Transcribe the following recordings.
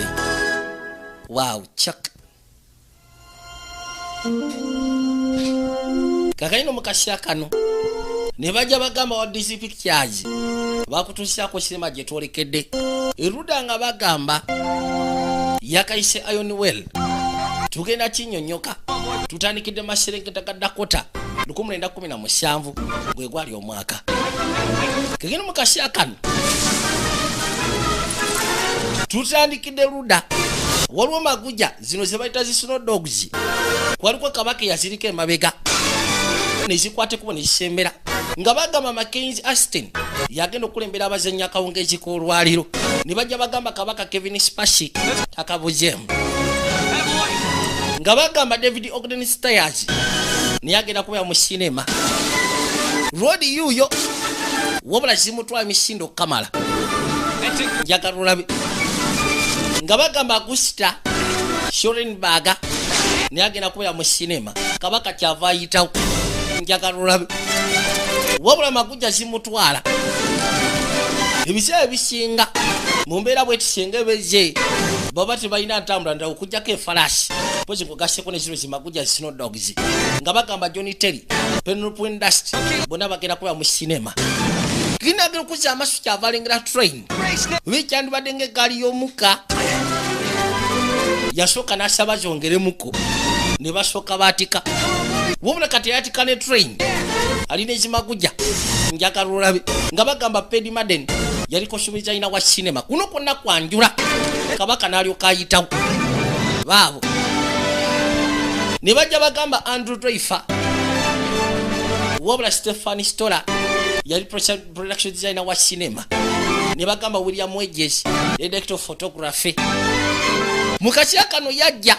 atwalidde. Wow, chak. Kakaino mukasya kano ne bajja bagamba wa DC Pictures bakutuusiako sinema gye twolekedde. Eruda nga bagamba yakayise Iron Well. Tugenda kinnyonnyoka. Tutandikidde Maserengeta ga Dakota 1917 gwe gwali omwaka. Kakaino mukasya kano tutandikidde Ruda. Waliwo maguja zino ze bayita zi Snow Dogs. Kwaliko Kabaka yazirika emabega nezikwate kubo nezisembera nga bagamba Mackenzie Aston yagenda okulembera abazannya akawungeezi k'olwaliro ne bajja bagamba Kabaka Kevin Spacey takabuzemu nga bagamba David Ogden Stiers ne yagenda kubeera mu sinema. Rodi yuyo wabula zimutwala misindo Kamala njagala olabe nga bagamba Augusta Schoenberg ne yagenda kubeera mu sinema. Kabaka kyava ayitawo njagala olabe wabula maguja zimutwala ebiseera ebisinga mu mbeera bwe tisenga beze baba tebalina ntambula ndala okujjako efalaasi pozi kugaseko ne zino zimaguja zi Snow Dogs nga bagamba Johnny Terry Penelope Dust bonna bagenda kubeera mu sinema. Kinagenda okuzza amasu kyava alengera train bikyandibadde ng'eggaali y'omukka yasooka n'asaba zongeremuko ne basooka baatika wabula kati yatika ne train alina ezimaguja njagala olabe nga bagamba Paddy Madden yaliko suubiza ina wa sinema kuno kwonna kwanjula. Kabaka n'alyoka ayitawo baabo ne bajja bagamba Andrew Dreyfus wabula Stephen Stoller yali production designer wa sinema ne bagamba William Wedges director of photography. Mukasya kano yajja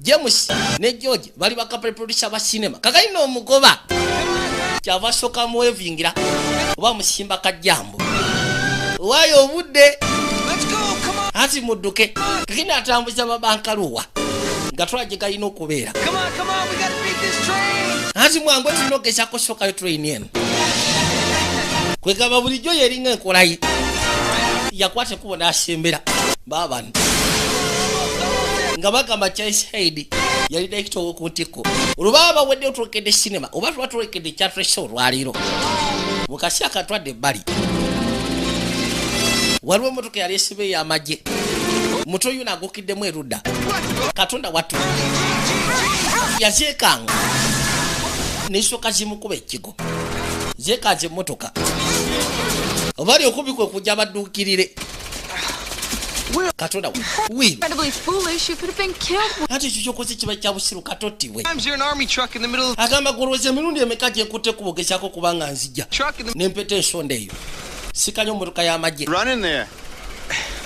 James ne George bali bakapale producer ba sinema. Kakaino omugoba kyava soka muwevingira oba musimba kajambo wayo obudde ati mudduke kakina atambuza mabankaluwa nga twaje kalina okubeera ati mwangu tinogesa kosoka yo train eno kwegaba bulijjo yeringa enkolayi yakwate kubona asembera babano nga bagamba Charles Hayde yali director w'okuntiko olubaba wedde otwokedde sinema oba twatwokedde kyatresha olwaliro mukasya katwadde ebbali waliwo emotoka yali esibe y'amagye muto yuno agukiddemu Erudda Katonda wattu yazeekanga n'esooka zimukuba ekigo zeekanze emmotoka obali okubikwe okujja badduukirire Katonda we Incredibly foolish. You could have been killed. ati kyokoze kiba kya busiru katottiwe You're an army truck in the middle of agamba golowooza emirundi emeka gyenkutte kubogesyako kubanga nzija truck in the n'empeta ensonda eyo sikanya emmotoka y'amagye Run in there.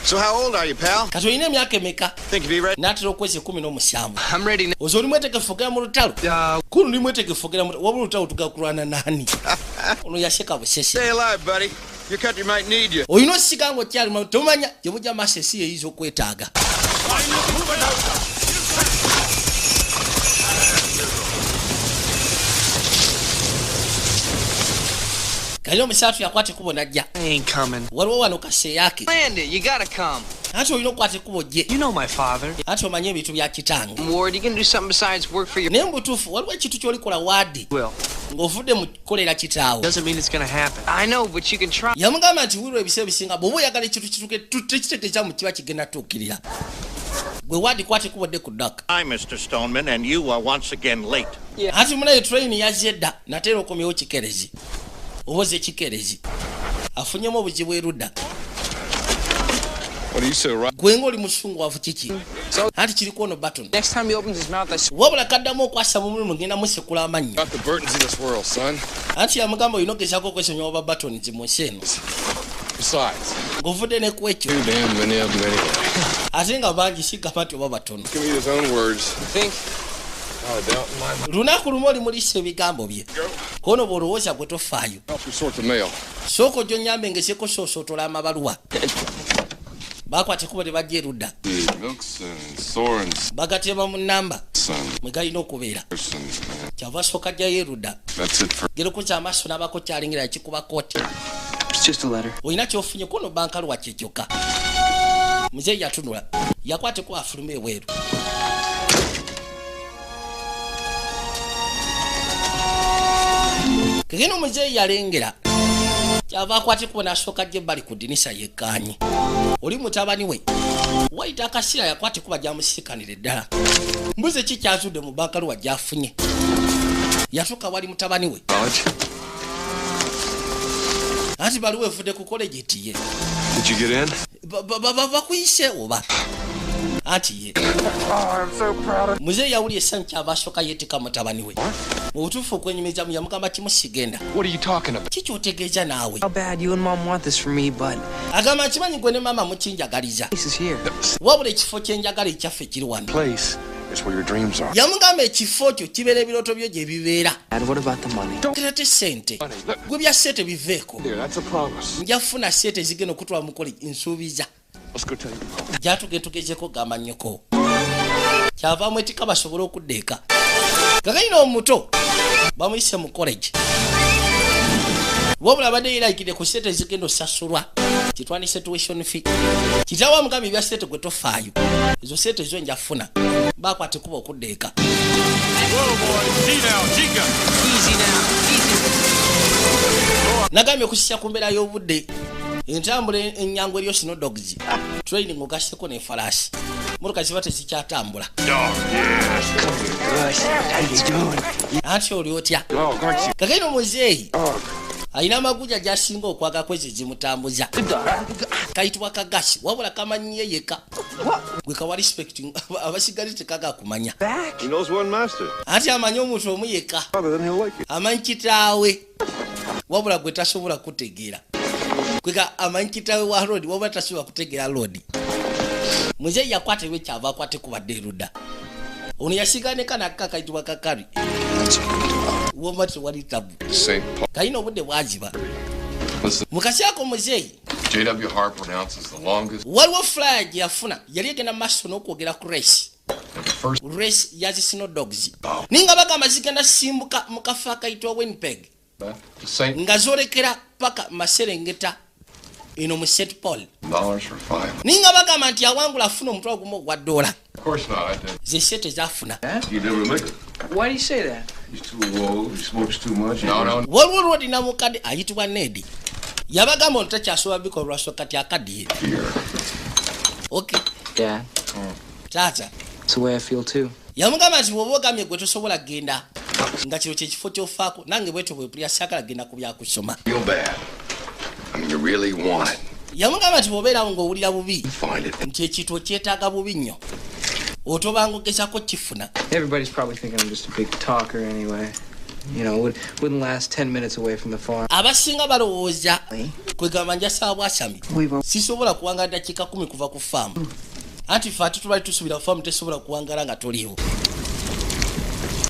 So how old are you, pal? kati olina emyaka emeka Think you'll be ready? n'atera okwezi 17 I'm ready now. ozo oli mwetegefu ogera mu lutalo kuno ndi mwetegefu ogera mu wabula olutalo tugakulwana nani ono yaseka busese Stay alive, buddy. Your country might need you. olina osika nga okyali tomanya gye mujja maaso ensi yeeyinza okwetaaga kali omusaatu yakwata ekkubo najja I ain't coming. waliwo wano kaseyaake Land it. You gotta come. ati olina okukwata ekkubo gye You know my father. ati omanye ebintu bya kitange Ward, you can do something besides work for your naye mubutuufu waliwo ekintu kyolikola waadi will. ng'ovudde mu kukolera kitaawo Doesn't mean it's gonna happen. I know, but you can try. yamugamba nti wirwa ebiseera bisinga bw'oba oyagala ekintu tekitegeeza mu kiba kigenda tuukirira gwe waadi kwata ekkubo dde ku ddaka Hi, Mr. Stoneman, and you are once again late. ati munaye train yazze dda nateera okomyewo kikerezi oboza ekikerezi afunyemu obuzibu Erudda What do you say, Rob? gwe ng'oli musunguwavu kiki anti kiriko ono baton Next time he opens his mouth, I swear. wabula kaddamu okwasa mu mulimu ngenda musekula amannya Got the Burtons in this world, son. anti yamugamba olina ogezaako okwesonyiwa oba batonizi mu nsi eno Besides, ng'ovudde ne ku ekyo too damn many of them anyway. ate nga bangi sigamba nti oba batono Give me his own words. Think. Not a doubt in my lunaku lumu oli mulisa ebigambo bye kono bw'olowooza gwe tofaayo help you sort the mail. sooka ojja onyambe ngeseko soosootola amabaluwa bakwata ekkubo ne bajja Erudda Milks and Sorens, bagateeba mu nnamba son. mwe galina okubeera Person, man. kyava sooka jjayo Erudda That's it for. gerokuza amaaso n'abako kyalengera yakikuba kooti It's just a letter. olina kyofunye kono bankaluwa kyekyokka muzeeyi yatunula yakwateko afulume ebweru kegeno muzeeyi yalengera kyava akwateko n'asooka gye bali ku dinisa yekkaanyi oli mutabani we wayita akasira yakwateko bajyamusiikanira eddala mbuzi ki kyazudde mu bakaluwa gy'afunye yatuuka wali mutabani we anti baliwo evudde ku kolegeti ye bakuyise oba anti ye muzeeyi yawulya essanyu kyava asooka yeetika mutabani we mu butuufu okwenyumiza mu yamugamba kimusigenda kikyotegeeza naawe agamba nkimanyi gwe ne maama mukinjagaliza wabula ekifo kyenjagala ekyaffe kiri wano yamugamba ekifo kyo kibeera ebirooto byo gye bibeera kerate sente gwe bya sente biveeko njafuna sente zigenda okutwala mukole nsuubiza gyatugezeko gamba nnyoko kyava mwetika basobole okuddeeka kakanyina omuto bamuyise mu college wabula abadde yeerayikidde ku sente zigenda osasulwa kitwandise tuition fee kitaawe amugamba ebya sente gwe tofaayo ezo sente zo njafuna bakwate kuba okuddeeka nagambye okusisya ku mbeera y'obudde entambula ennyangu eryo sino dogs training ogaseko n'efalaasi motoka ziba tezikyatambula anti oli otya kakaino omuzeeyi alina amaguja gy'asinga okwaga kwezi zimutambuza kayitibwa kagasi wabula kamanyiye yeka gwe kawa respecting abasigali tekaga kumanya anti amanyi omuntu omu yeka amanyi kitaawe wabula gwe tasobola kutegeera kweka amanyi kitaawe wa road wabula tasobola kutegeera road muzeeyi yakwatibwa ekyava akwate kubadde erudda ono yasiganeka nakka kayitibwa kakari woma tewali tabu kalina obudde bwaziba mukasiako muzeeyi waliwo flyer gye yafuna yali egenda maaso n'okwogera ku race yazi sino dogs ninga bagamba zigenda simbuka mu kafo akayitibwa Winnipeg nga zolekera paka Maserengeta ino mu St. Paul ninga bagamba nti yawangula afuna omutwalo gumu ogwa $. Ze sente zafuna waliwo lwodi namukadde ayitibwa Nedi yabagamba ono takyasobola bikola lwasooka kati akaddiye taata yamugamba nti bw'oba ogamye gwe tosobola genda nga kiro kyekifo kyofaako nange bwetyo bwepulya saagala genda ku byakusoma yamugamba nti bw'obeerawo ng'owulira bubi nti ekintu okyetaaga bubi nnyo otobanga ogezako kifuna abasinga balowooza kwegamba njasaba bwasami sisobola kuwangala dakiika 10 kuva ku faamu anti fe ate tubali tusubira ku faamu tesobola kuwangala nga toliiwo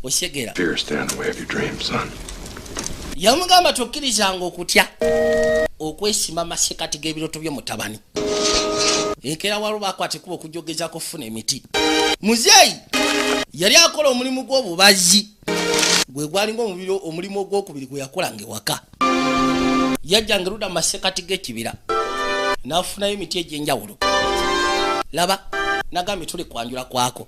osyegera yamugamba tokkirizanga okutya okwesima masekati g'ebirooto by'omutabani enkeera waliwo bakwate kuba okujogezako okufuna emiti muzeeyi yali akola omulimu gw'obubazi gwe gwalinga omulimu ogwokubiri gwe yakolanga ewaka yajjanga erudda mu masekati g'ekibira n'afunayo emiti egy'enjawulo laba nagambye tuli kwanjula kwako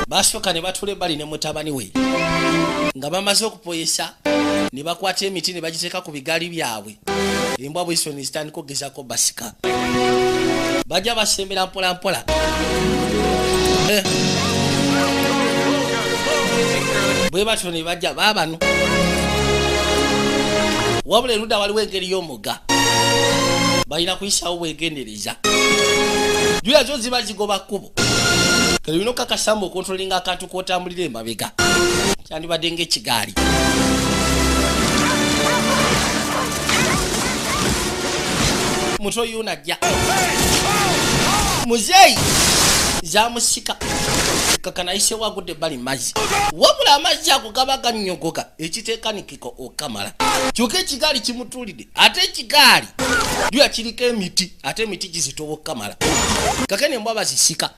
basooka ne batula ebbali ne mutabani we nga bamaze okupoyesa ne bakwata emiti ne bagiteeka ku bigaali byabwe embwa bwiso ne zitandika okugezako basika bajja basembera mpola mpola bwe batyo ne bajja baabano wabula erudda waliwo engeri y'omugga balina kuyisawo bwegendereza jula zo ziba zigoba kkubo kalina okakasamba okontrolinga akantu k'otambulira emabega kyandibadde ng'ekigaali muto yunajja muzeeyi zamusika kakanayise wagudde bali mazzi wabula amazzi ago gaba gannyogoga ekiteekanikiko okamala kyokka ekigaali kimutuulidde ate ekigaali jula kiriko emiti ate emiti gizitoba okamala kakene embwa bazisika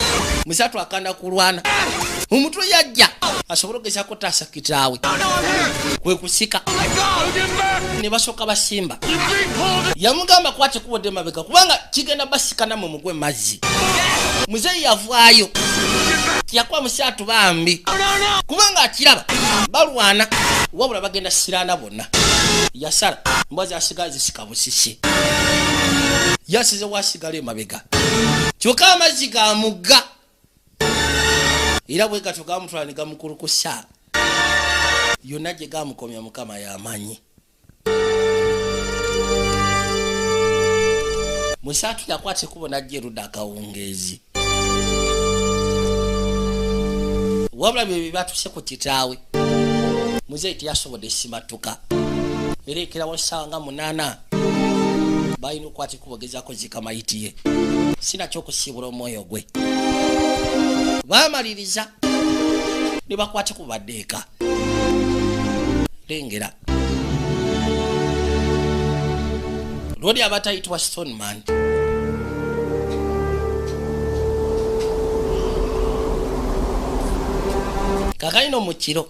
musatu akanda kulwana omutwe yajja asobola okugezako taasa kitaawe kwe kusika ne basooka basimba yamugamba kwate kubodde mabega kubanga kigenda basikanamu mugwe mazzi muzeeyi yavaayo tiyakuba musaatu bambi kubanga akiraba balwana wabula bagenda siraana bonna yasala mbwa zasigala zisika busisi yasize wasigala emabega kyokka amazzi ga mugga era bwe gatyo gamutwala ne gamukulukusa yonna gye gamukomya mukama y'amanyi musaatu yakwate kubona ajja erudda akawungeezi wabula bye batuse ku kitaawe muzeeyi teyasobodde simatuka era ekirawo ssaawa nga 8 balina okwate kubogezako zikamayiti ye sinakyo okusiibula omwoyo gwe bamaliriza ne bakwate ku baddeeka lengera lwodi abatayitibwa Stoneman kakalina omukiro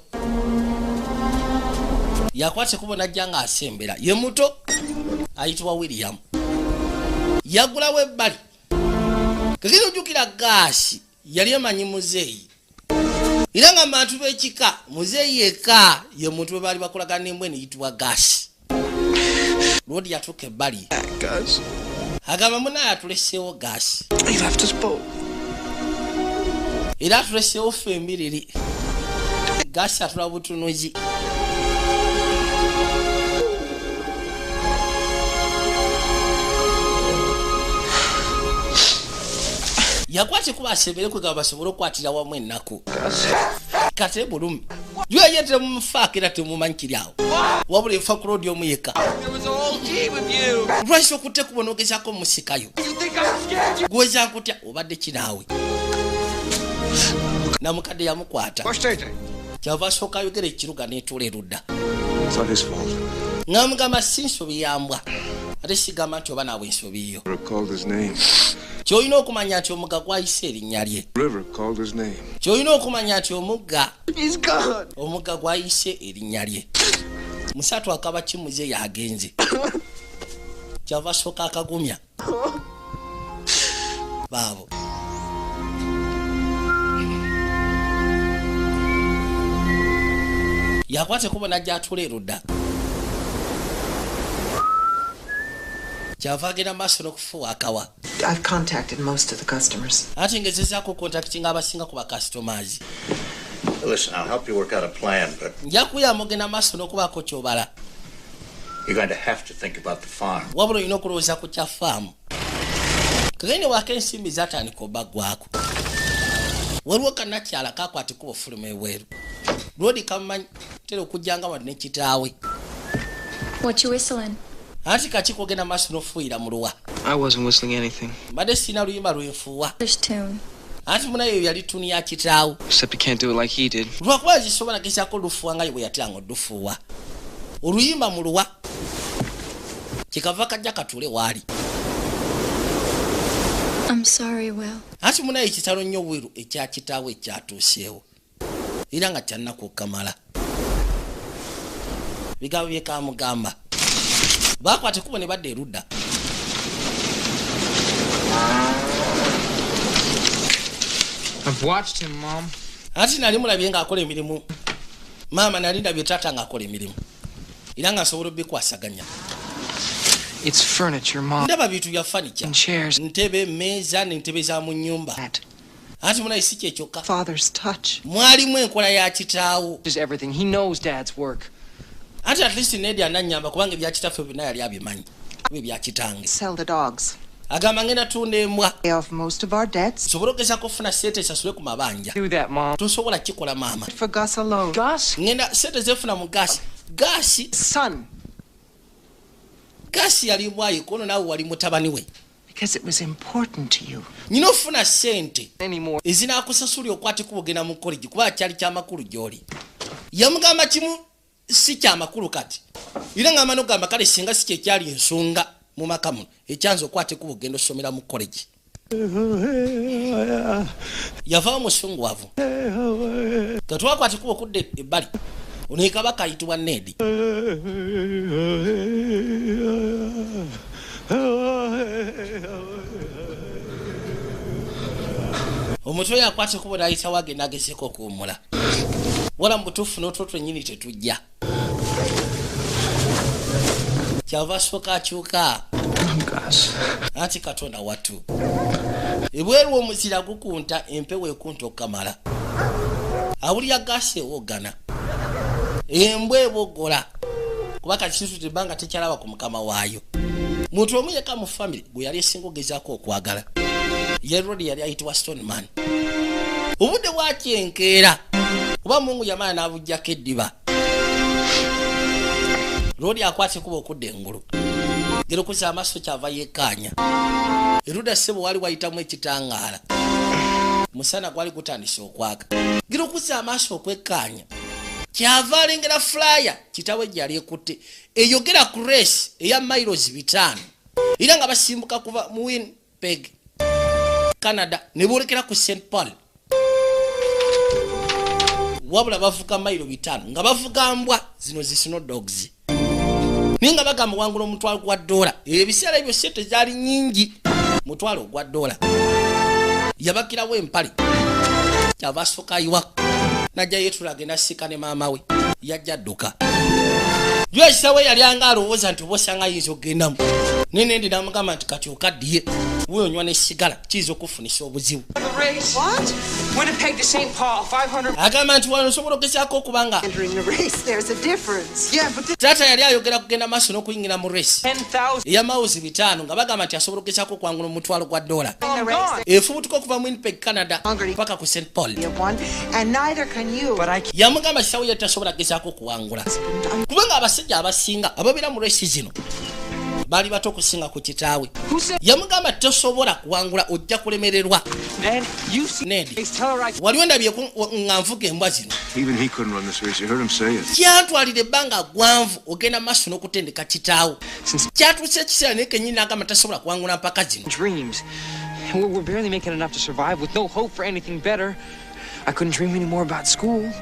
yakwate kubona ajja nga asembera ye muto ayitibwa William yagulawo ebbali kakiri ojjukira gaasi yali emanyi muzeeyi era nga bantu b'ekika muzeeyi eka ye muntu bwe baali bakolagana n'embwa neyitibwa gaasi lwodi yatuuka ebbali agamba munaye atuleseewo gaasi era atuleseewo ffe embiriri gaasi atula butunuzi yakwate kuba asembere kwegamba basobole okukwatira wamu ennaku kate bulumi juya yete mumufaako era temumanyi kiri awo wabula efa ku lodi omu yekka lwaki okutte kubona ogezako musikayo gweza nkutya obadde kinaawe namukadde yamukwata kyava asooka ayogera ekiruga n'etuula erudda ng'amugamba si nsobi yambwa ate sigamba nti oba naawe ensobi yo kyolina okumanya nti omugga gwayise erinnya lye kyolina okumanya nti omugga gwayise erinnya lye musaatu akaba kimuze yagenze kyava asooka akagumya baabo yakwate kubona ajja atula erudda kyava agenda maaso n'okufuuwa akawa I've contacted most of the customers. ate ngezezaako contactinga abasinga ku bacustomers. Listen, I'll help you work out a plan, but nja kuyamba ogenda maaso n'okubaako kyobala you're going to have to think about the farm. wabula olina okulowooza ku kya faamu kagende waako ensimbi zatandika obaggwako waliwo kannakyala kakwatikuba ofuluma eweeru lwodi kamumanyi tera okujjanga wadde nekitaawe What you whistling? anti kaki kogenda maaso n'ofuuyira mu luwa I wasn't whistling anything. mbadde sirina luyimba lwenfuuwa There's tune. anti munayo yali tuni ya kitaawe Except you can't do it like he did. lwakuba zisobola gezaako olufuuwa nga ye bwe yatiranga olufuuwa oluyimba mu luwa kikava kajja katuule waali I'm sorry, Will. anti munaye kitalo nnyo bweru ekya kitaawe ekyatuuseewo era nga kyannaku kamala bigabo byekamugamba bakwate kubo ne badde erudda I've watched him, Mom. anti nali mulabye ng'akola emirimu maama nali ndabye taata ng'akola emirimu era nga asobola obikwasaganya It's furniture, Mom. ndaba bintu bya fanica And chairs. ntebe emmeeza n'entebe za mu nnyumba That anti munaye si kyekyokka father's touch. mwalimu enkola ya kitaawo Just everything. He knows Dad's work. anti at least nedi anannyamba kubanga ebya kitaffe byonna yali abimanyi kuba ebya kitange Sell the dogs. agamba ngenda tunda embwa Pay off most of our debts. sobola okugezako okufuna sente esasule ku mabanja Do that, Mom. tosobola kikola maama For Gus alone. Gus? ngenda sente zefuna mu gaasi Son. yali bwayiko ono naawe wali mutabani we Because it was important to you. nyina ofuna sente Anymore. ezinaakusasuli okwate kubogenda mu kolegi kuba kyali kyamakulu gy'oli yamugamba kimu si kyamakulu kati era ngamba nogamba kale singa si kyekyali ensonga mu maka muno ekyanza okwate kubogenda osomera mu kolegi yavaamu musunguwavu katwakwati kuba okudde ebbali ono kabaka ayitibwa Ned. Omutwe yakwate kuba nayitawo agenda agezeko okuwummula wala mu butuufu n'otwo twenyini tetujja kyava asooka akyuka anti Katonda wattu ebweru omuzira gukunta empewo ekunta okukamala awulira gaasi ewogana embwa ebogola kuba kati kitute ebbanga tekyalaba ku mukama waayo. Muntu omu yekka mu famire gwe yali esinga ogezaako okwagala ye Rodi yali ayitibwa Stoneman. Obudde bwakyenkeera kuba Mungu yamala n'abugyako eddiba. Rodi akwate kuba okudda engulu gerokuza amaaso kyava yekkaanya. Eruda ssebo wali wayitamu ekitangaala musana gwali gutandise okwaka gerokuza amaaso okwekkaanya kyava alengera flyer kitawe gyali ekutte eyogera ku race eya miles 5 era nga basimbuka kuva mu Winnipeg Canada ne boolekera ku St. Paul wabula bavuga mailo 5 nga bavuga mbwa zino zisino dogs ninga bagamba wangula omutwalo gwa $. Ebiseera ebyo sente zaali nyingi mutwalo gwa $. Yabakirawo empale kyava asooka ayiwako najja yetulage nasika ne maama we yajja dduka yekisawe yali anga alowooza nti oba osanga yinza okugendamu nene ndi namugamba nti kati okaddiye weonywa n'essigala kiyinza okufunisa obuzibu. Winnipeg to St. Paul, 500. Agamba nti wano osobola okugezaako okubanga taata yali ayogera kugenda maaso n'okuyingira mu race 10,000. eya miles 5 nga bagamba nti asobola okugezaako okwangula omutwalo gwa $. Efubutuka okuva mu Winnipeg Canada paka ku St. Paul. And neither can you. But I can't. Yamugamba kisawo ye tasobola kugezaako okuwangula kubanga abasajja abasinga ababeera mu race zino bali bato okusinga ku kitaawe. Yamugamba tosobola kuwangula ojja kulemererwa. Man, you see. Ned Tell her I. wali wendabye nga nvuga embwa zino Even he couldn't run this race. You heard him say it. kyatwalira ebbanga gwanvu ogenda maaso n'okutendeka kitaawo kyatuusa ekiseera naye kenyini n'agamba tasobola kuwangula mpaka zino. Dreams. We're barely making enough to survive with no hope for anything better. I couldn't dream anymore about school.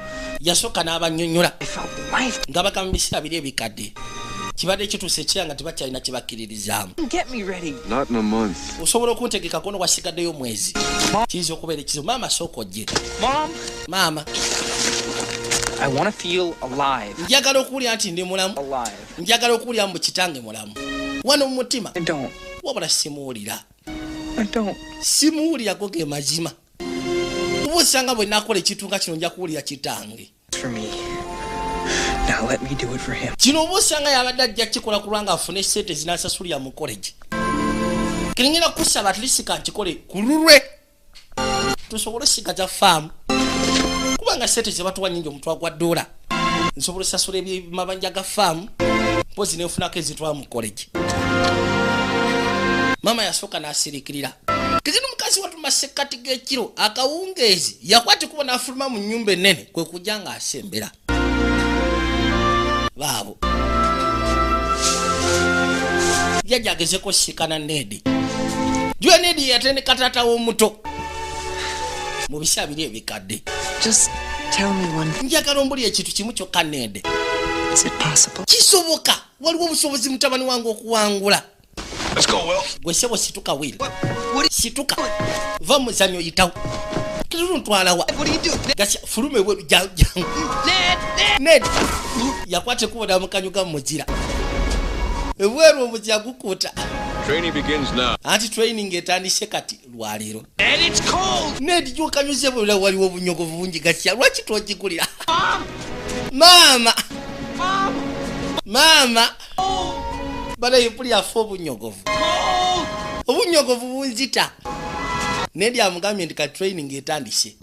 Yasooka n'abannyonnyola I felt life. nga bagamba mu biseera biri ebikadde kibadde kituusa ekira nga tebakyalina kye bakkiririzaamu. Get me ready. Not in a month. Osobola okuntegeka kono wasigaddeyo omwezi kiyinza okubeera ekizibu. Maama sooka ojje. Mom, Maama I want to feel alive. njagala okuwulira nti ndi mulamu Alive. njagala okuwulira mu kitange mulamu wano mu mutima I don't. wabula simuwulira simuwulirako ge mazima kuba osanga bwe nakola ekintu nga kino nja kuwulira kitange For me. Now let me do it for him. kino oba osanga yabadde ajja kikola kulwanga afune sente zinasasulira mu college kiringera kusaba atulisika nkikole ku lulwe tusobole sigaza faamu kubanga sente zebatuwa nyingi omutwa gwa $. nsobola osasula ebimabanja ga faamu mpozi nenfunako ezitwala mu college. Mama yasooka n'asirikirira kizino mukazi watu masekati g'ekiro akawungeezi yakwate kuba n'afuluma mu nnyumba ennene kwe kujja ng'asembera baabo yajja agezeko osikana Ned jwa Ned yatendeka taata w'omuto mu biseera biri ebikadde. Just tell me one thing. Njagala ombuli ekintu kimu kyokka Ned. Is it possible? Kisoboka waliwo obusobozi mutabani wange okuwangula. Let's go, Will. Gwe sebo situka Will. Situka. Va muzanyo yitawo. Kirulu ntwala wa. What do you do? Gasya fulume we jangu. Ned. Yakwate kuboda mukanyuga muzira. Ebweru omuzira gukuta. Training begins now. Anti training etandise kati lwaliro. And it's cold. Ned jo kanyuze bwe waliwo obunyogovu bungi gasya lwaki togigulira. Mama. Mama. Bala yipuli afo obunyogovu. Obunyogovu bunzita. Ned amugambye ndika training etandise.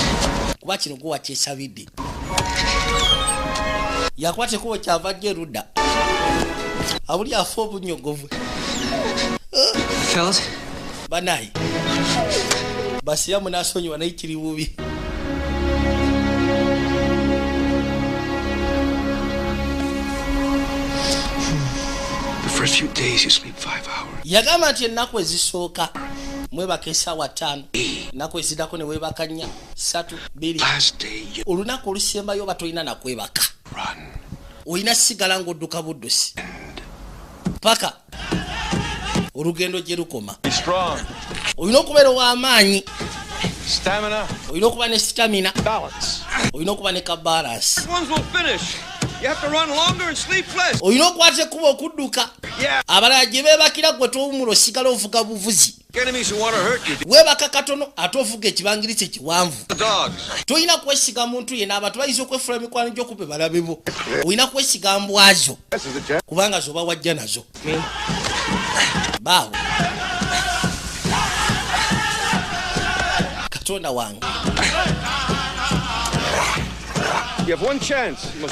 Kuba kino gwa kyesabidde. Yakwate kubo kyava Geruda. Abuli afo obunyogovu. Fellas, Banayi. Basi yamu nasonyiwa naye kiri bubi. The first few days you sleep 5 hours. Yagamba nti ennaku ezisooka mwebaka essaawa 5 nako ezidako ne weebaka 4 3 2 olunaku olusembayo oba tolina nakwebaka olina sigala ng'odduka buddusi paka olugendo gye lukoma olina okubeera ow'amaanyi olina okuba ne stamina olina okuba ne kabalansi olina okwata ekkuba okudduka abalala gye beebakira gwe towumula osigala ovuga buvuzi weebaka katono ate ovuga ekibangirizi ekiwanvu tolina kwesiga muntu yenna abantu bayinza okwefula emikwano gy'okuba balabe bo olina kwesiga mbwazo kubanga zoba wajja nazo baawo katonda wange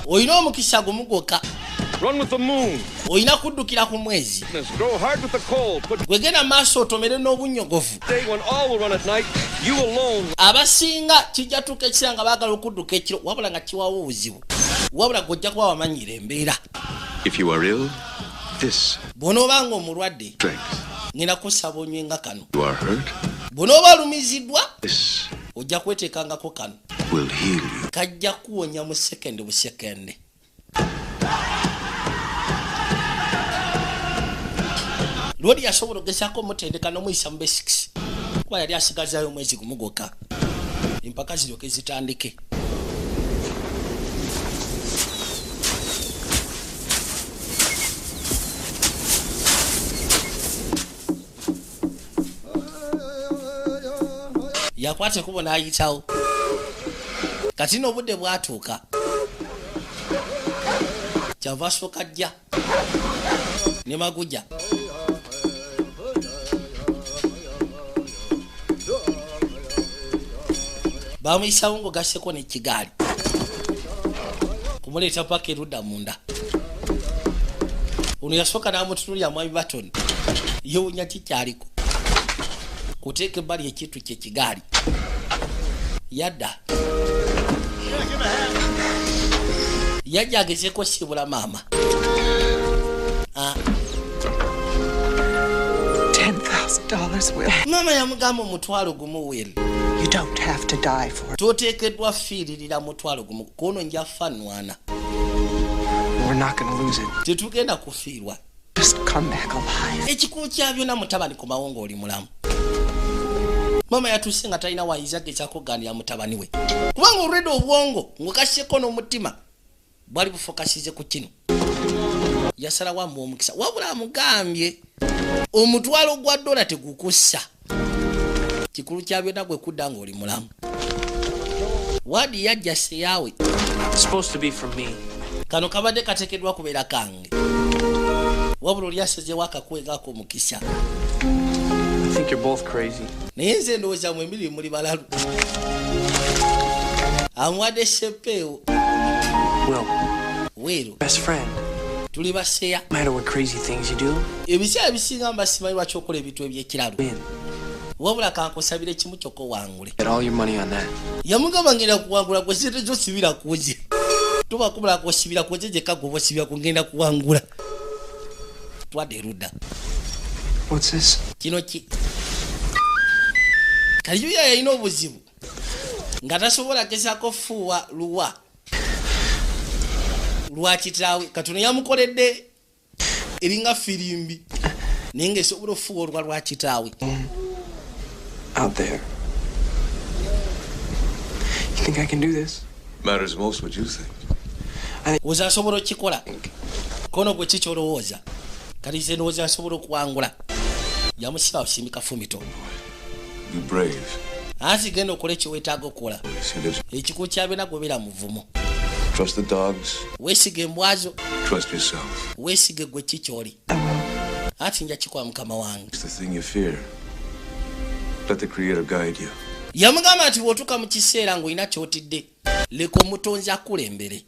olina omukisa gumu gwokka olina kuddukira ku mwezi gwegenda maaso otomere n'obunnyogovu abasinga kijja tuuka ekiseera nga baagala okudduka ekiro wabula nga kiwawo obuzibu wabula gwojja kuba wamanyira embeera bw'onoobanga omulwadde ngenda kusaba onywenga kano bw'onooba olumiziddwa ojja kweteekangako kano kajja kuwonya mu sekende busekende lwodi yasobola ogezaako omutendeka n'omuyisa mu basics kuba yali asigazaayo omwezi gumu gwokka empaka ziryoke zitandike yakwata ekubo n'ayitawo kati n'obudde bwatuuka kyava asooka jja ne maguja bamuyisawo ng'ogasseko n'ekigaali kumuleeta paka erudda munda ono yasooka n'amutunulira mwami batoni yewunya kikyaliko kuteeka ebbali ekintu kyekigaali yadda yajja agezeeko sibula maama $10,000, Will. maama yamugamba omutwalo gumu Will You don't have to die for it. toteekeddwa fiiririra mutwalo gumu kono nja fanwana We're not gonna lose it. tetugenda kufiirwa Just come back alive. ekikulu kya byonna mutabani komawo ng'oli mulamu maama yatuuse nga talina wayinza gezaako gandira mutabani we kubanga olwedde obwongo ng'okasseko n'omutima bwali bufokasize ku kino yasalawo amuwa omukisa wabula amugambye omutwalo gwa dola tegukussa kikulu kya byonna gwe kudda ng'oli mulamu waadi yajja seyaawe Supposed to be from me. kano kabadde kateekeddwa kubeera kange wabula oli asazeewo akakwegako omukisa I think you're both crazy. naye nze ndowooza mu emirimu muli balalu amuwadde seppeewo Will, weero best friend. tuli baseya No matter what crazy things you do, ebiseera bisinga mbasimanyi lwaki okola ebintu ebyekiralu win. wabula kankusabira ekimu kyokka wangule Get all your money on that. yamugamba ngenda kuwangula gwe sente zosibira kuze tubakubula kosibira kuze gyekka gwe bosibira kungenda kuwangula twadde erudda What's this? kino ki kaliyuya yalina obuzibu nga tasobola gezaako fuuwa luwa lwa kitaawe katono yamukoledde eringa firimbi naye ng'esobola ofuuwa olwa lwa kitaawe Out there. You think I can do this? Matters most what you think. oza asobola okikola kono gwe kikyolowooza kati nze ndowooza asobola okuwangula yamusiba osimika fumito You brave. ansi genda okola ekiweetaaga okukola See, there's- ekikulu kyabena gobeera muvumu Trust the dogs. weesiga embwazo Trust yourself. weesige gwe kikyoli ati nja kikola mukama wange It's the thing you fear. Let the Creator guide you. yamugamba nti bw'otuuka mu kiseera ng'olina ky'otidde leka omutonzi akulembere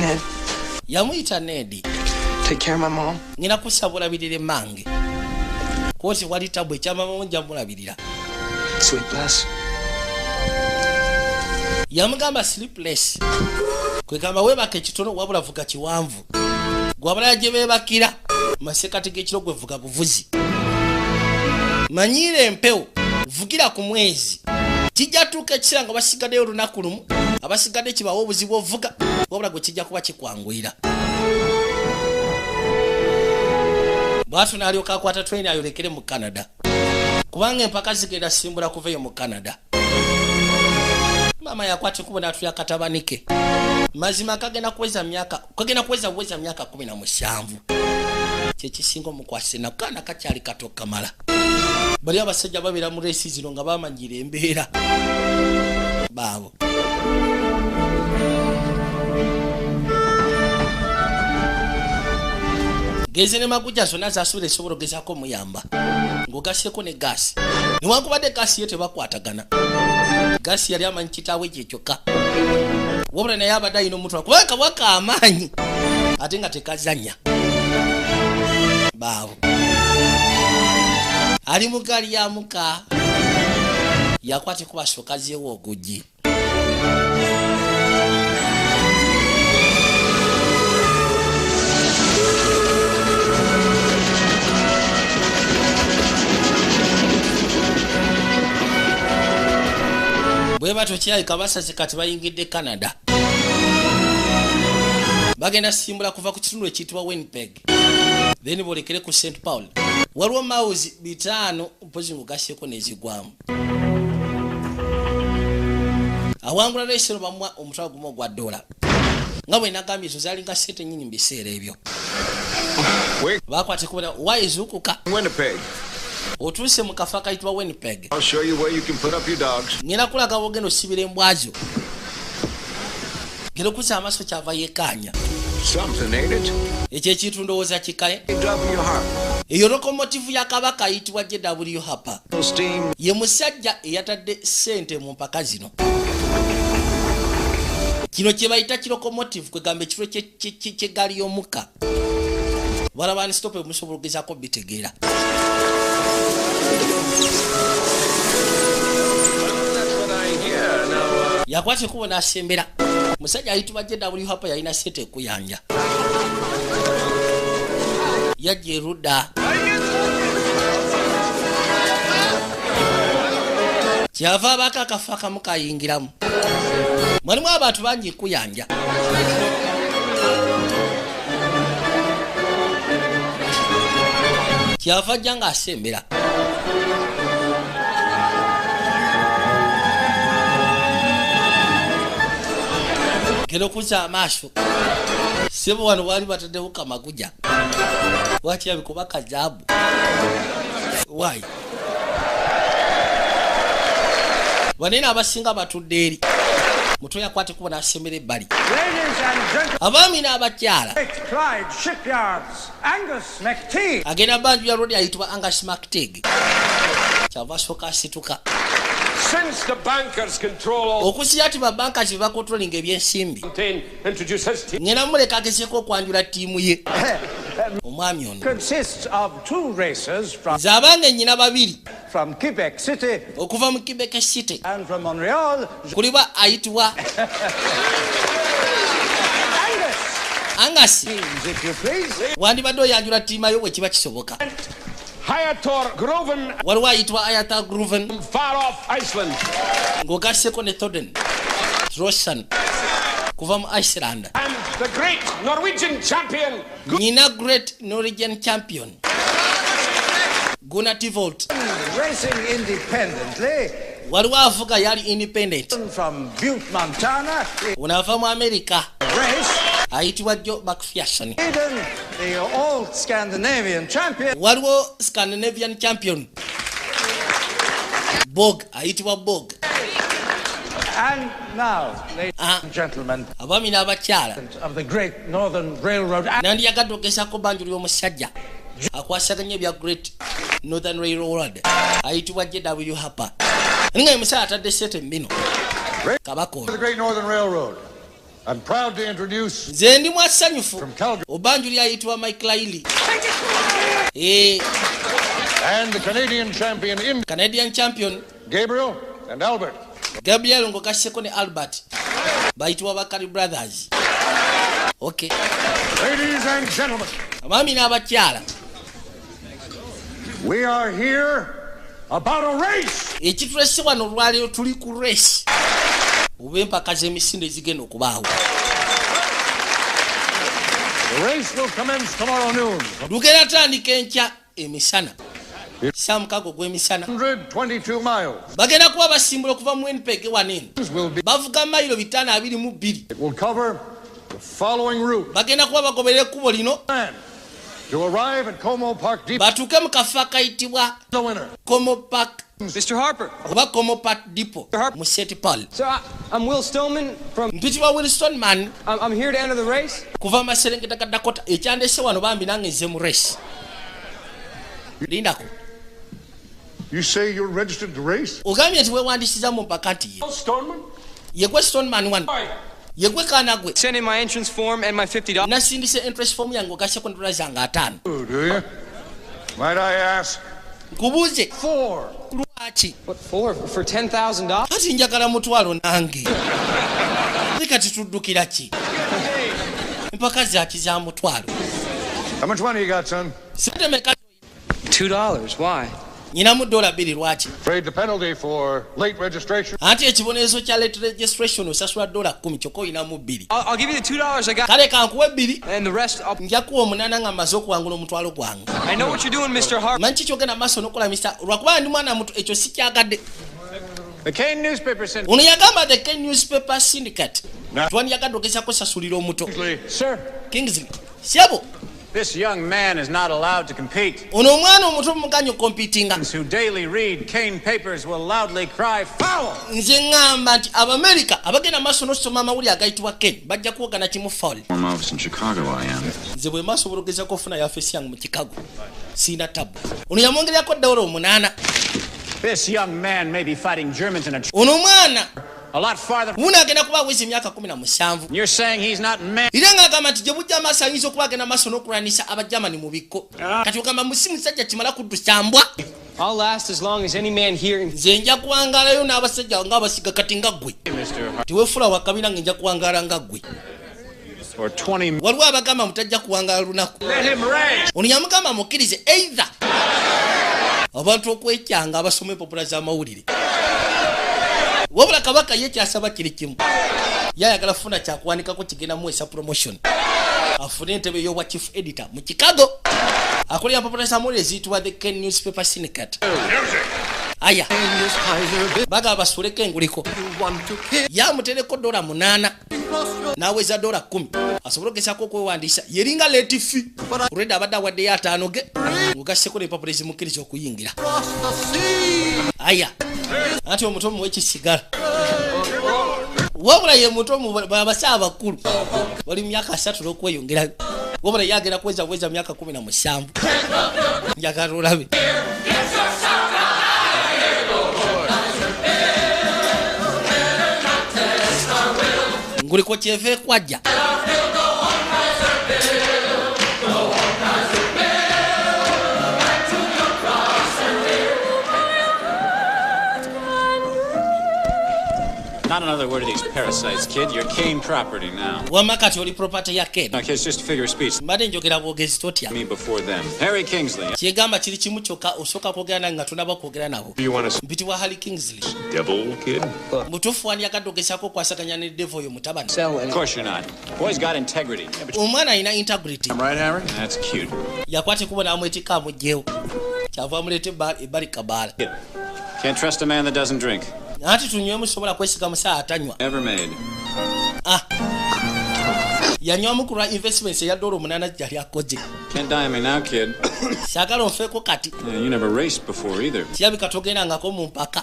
Ned, yamuyita Nedi take care of my mom. ngenda kusabulabirira emmange kooti wali tabu ekyamamamu nja mulabirira Sleepless. yamugamba sleepless kwegamba weebaka ekitono wabula vuga kiwanvu gwe abalala gye beebakira masekati g'ekiro gwe vuga buvuzi manyire empewo vugira ku mwezi kijja tuuka ekisera nga basigaddeyo olunaku lumu abasigadde kibawa obuzibu ovuga wabula gwe kijja kuba kikwanguyira bwatu n'alyoka akwata train ayolekere mu Canada kubanga empaka zigenda simbula kuvayo mu Canada mama yakwate kubona atu yakatabanike mazima kagenda kuweza myaka 17 kyekisinga omukwase na kana kakyali kato kamala bali abasajja babira mu race zino nga bamanyira embeera baabo geze ne maguja zonna zasubira esobolo gezako muyamba ng'ogasseko ne gaasi newankubadde gaasi ye tebakwatagana gaasi yali amanyi kitaawe kye kyokka wabula naye abadde alina omutwe kubanga kabwaka amaanyi ate nga tekazanya baabo ali mu gaali ya muka yakwate kubasookazeewo oguggi bwe batyo kirabika basase kati bayingidde Canada bagenda simbula kuva ku kitundu ekiyitibwa Winnipeg then bolekere ku St Paul waliwo mawuzi 5 mpozi ngugasyeko nezigwamu awangula leesero bamwa omutwalo gumu ogwa $1 nga bwe nagambye ezo zalinga sente nnyini mu biseera ebyo bakwate kubona wayizuukuka Winnipeg. otuuse mu kafa kayitibwa Winnipeg. I'll show you where you can put up your dogs. Ngenda kulaga bogendo sibira embwazo. Ngero kusa amaso kyava yekanya. Something, ain't it? Ekyo ekintu ndowooza kikaye. W Harp. Eyo lokomotivu ya kabaka ayitibwa JW Harper. Steam. Ye musajja eyatadde sente mu mpaka zino. Kino kye bayita kilokomotivu kwegamba ekifo ky'eggaali y'omukka. Balabani stope musobola okugezaako bitegeera. Yakwate kubona asembera. Musajja ayitibwa JW Harper yalina sente ekuyanja. Yajja erudda. Kyava abaka akafa akamu kayingiramu. Mwalimu abantu bangi kuyanja. Kyava janga asembera. Kero kuza amaaso. Sebo wano wali bataddewo kamaguja. Waki abikuba kajaabu. Why? Wanena abasinga batudde eri. Muto yakwate kubona asembera ebbali. Abaami n'abakyala. Clyde Shipyards, Angus McTeague. Agenda banju ya rodi ayitibwa Angus McTeague. Kyava soka asituka. Since the bankers control all okusi ati babankers bakontrolinga ebyensimbi introduce his team. ngena muleka agezeeko okwanjula ttiimu ye omwami ono Consists of 2 racers z'abange nnyina babiri from Quebec City okuva mu Quebec City and from Montreal. kuliba ayitibwa Angus. If you please. Wandibadde oyanjula ttiima yo bwe kiba kisoboka. Hayator Groven. Waliwo ayitibwa Hayator Groven. Far off Iceland. Ng'ogasseko ne Thoden Trossan kuva mu Iceland. And the great Norwegian champion. Nina great Norwegian champion. Gunnar Tivolt. Racing independently. Waliwo avuga yali independent. From Butte, Montana. Unava mu America. Race. Ayitibwa Joe McPherson. Eden, the old Scandinavian champion. Waliwo Scandinavian champion. Bog, ayitibwa Bog. And now, ladies and gentlemen, abaami n'abakyala of the Great Northern Railroad. nandiyagadde ogezaako banjulu y'omusajja akwasaganya ebya Great Northern Railroad ayitibwa JW Harper nga emusajja atadde sente mbino kabaka The Great Northern Railroad. I'm proud to introduce nze ndi mwasanyufu obanjuli ayitibwa Mike Riley and the Canadian champion Gabriel and Albert. Gabriel ng'ogasseko ne Albert bayitibwa Bakari Brothers. Okay. Ladies and gentlemen, abaami n'abakyala, we are here about a race. Ekitulese wano olwaleero tuli ku race oba empaka z'emisinde ezigenda okubaawo. The race will commence tomorrow noon. Lugenda tandika enkya emisana. Saa mukago gw'emisana. 122 miles. Bagenda kuba basimbula okuva mu Winnipeg wanene. Bavuga mayiro 522. It will cover the following route. Bagenda kuba bagoberera ekkubo lino. To arrive at Como Park Depot. Batuuke mu kafo akayitibwa The winner. Como Park. Mr. Harper. Oba Como Park Depot. Mu St. Paul. So I'm Will Stillman from... Mpitibwa Will Stoneman. I'm here to enter the race. Kuva Maserengeta ga Dakota. Ekyandese wano bambi nange nze mu race. Lindako. You say you're registered to race? Ogambye nti weewandisiza mu mpaka nti ye. Stoneman? Yegwe Stoneman wano. Yegwe kaana gwe. Send in my entrance form and my $50. Nasindise interest form yange ogasseko $5. Oh, do you? Might I ask? Kubuuze. 4. Lwaki? What for? For $10,000? Kati njagala mutwalo nange. Kati tuddukira ki? Empaka zaki za mutwalo. How much money you got, son? $2. Why? Nyinamu $2 lwaki? Paid the penalty for late registration. Anti ekibonerezo kya late registration osasula $10 kyokka oyinamu 2. I'll give you the $2 I got. Kale kankuwe 2. And the rest I'll... Nja kuwa 8 nga mmaze okuwangula omutwalo gwange. I know what you're doing, Mr. Harper. Manchi kyogenda maaso n'okola Mr. Lwakuba ndi mwana muto ekyo si kyagadde. The Kane Newspaper Syndicate. Ono yagamba the Kane Newspaper Syndicate. Twandiyagadde ogezaako sasulira omuto. Sir. Kingsley. Syabo. This young man is not allowed to compete. Ono omwana omuto muganya competinga. Who daily read Kane papers will loudly cry foul. Nze ngamba nti Abamerika abagenda maaso n'osoma amawulire agayitibwa Kane bajja kuwogana kimu foul. Home office in Chicago I am. Nze bwe maaso ogezaako okufuna yafeesi yange mu Chicago. Sina tabu. Ono yamwongerako $8. This young man may be fighting Germans in a Ono mwana a lot farther. Una agenda kuba wezi myaka 17. You're saying he's not man. Ira ngagamba nti gyebujja amaaso ayinza okuba agenda maaso n'okulwanisa Abagermani mu bikko. Kati ogamba musimu sajja kimala kuddusambwa. I'll last as long as any man here. Nze nja kuwangalayo n'abasajja ng'abasiga kati nga ggwe. Tiweefula wakabina nge nja kuwangala nga ggwe. Or 20. Waliwo abagamba mutajja kuwangala lunaku. Let him rage. Ono yamugamba mukkirize either abantu okwekyanga abasoma empapula z'amawulire. Wabula Kabaka ye kyasaba kiri kimu. Yayagala funa kyakuwanikako kigenda muwesa promotion. Afune entebe y'obwa chief editor mu Chicago. Akolera empapula z'amawulire eziyitibwa the Kane Newspaper Syndicate. Aya. Baga basuleko enguliko. Yamutereko $8. Naweza $10. Asobola okugezaako okwewandiisa. Yeringa late fee. Olwedde abadde awaddeyo $5 ge. Ogasseko n'empapula ezimukkiriza okuyingira. Aya. Ati omuto muwe kisigala. Wabula ye muto mu babasaaba abakulu. Wali myaka 3 n'okweyongera. Wabula yagenda kuweza myaka 17. Njagala olabe. Nguliko kyeve kwajja. Not another word of these parasites, kid. You're Kane property now. Wamakati oli property ya Kane. Okay, it's just a figure of speech. Mbadde njogera bwogezi totya. Me before them. Harry Kingsley. Kyegamba kiri kimu kyokka osooka kwogera nange nga tunaba kwogera nabo. Mpitibwa Harry Kingsley. Devil kid? Mutuufu wandiyagadde ogezaako okwasaganya ne devil oyo mutabani. Of course you're not. Boy's got integrity. Omwana alina integrity. I'm right, Harry? That's cute. Yakwata ekubo n'amwetika amugyewo. Kyava amuleeta ebbali kabaala. Can't trust a man that doesn't drink. Anti tunywemu sobola kwesiga musaa atanywa. Ever made. Yanywamu ku lwa investments eya $8 gyali akoze. Can't die me now, kid. Saagala onfeeko kati. You never raced before either. Kirabika togendangako mu mpaka.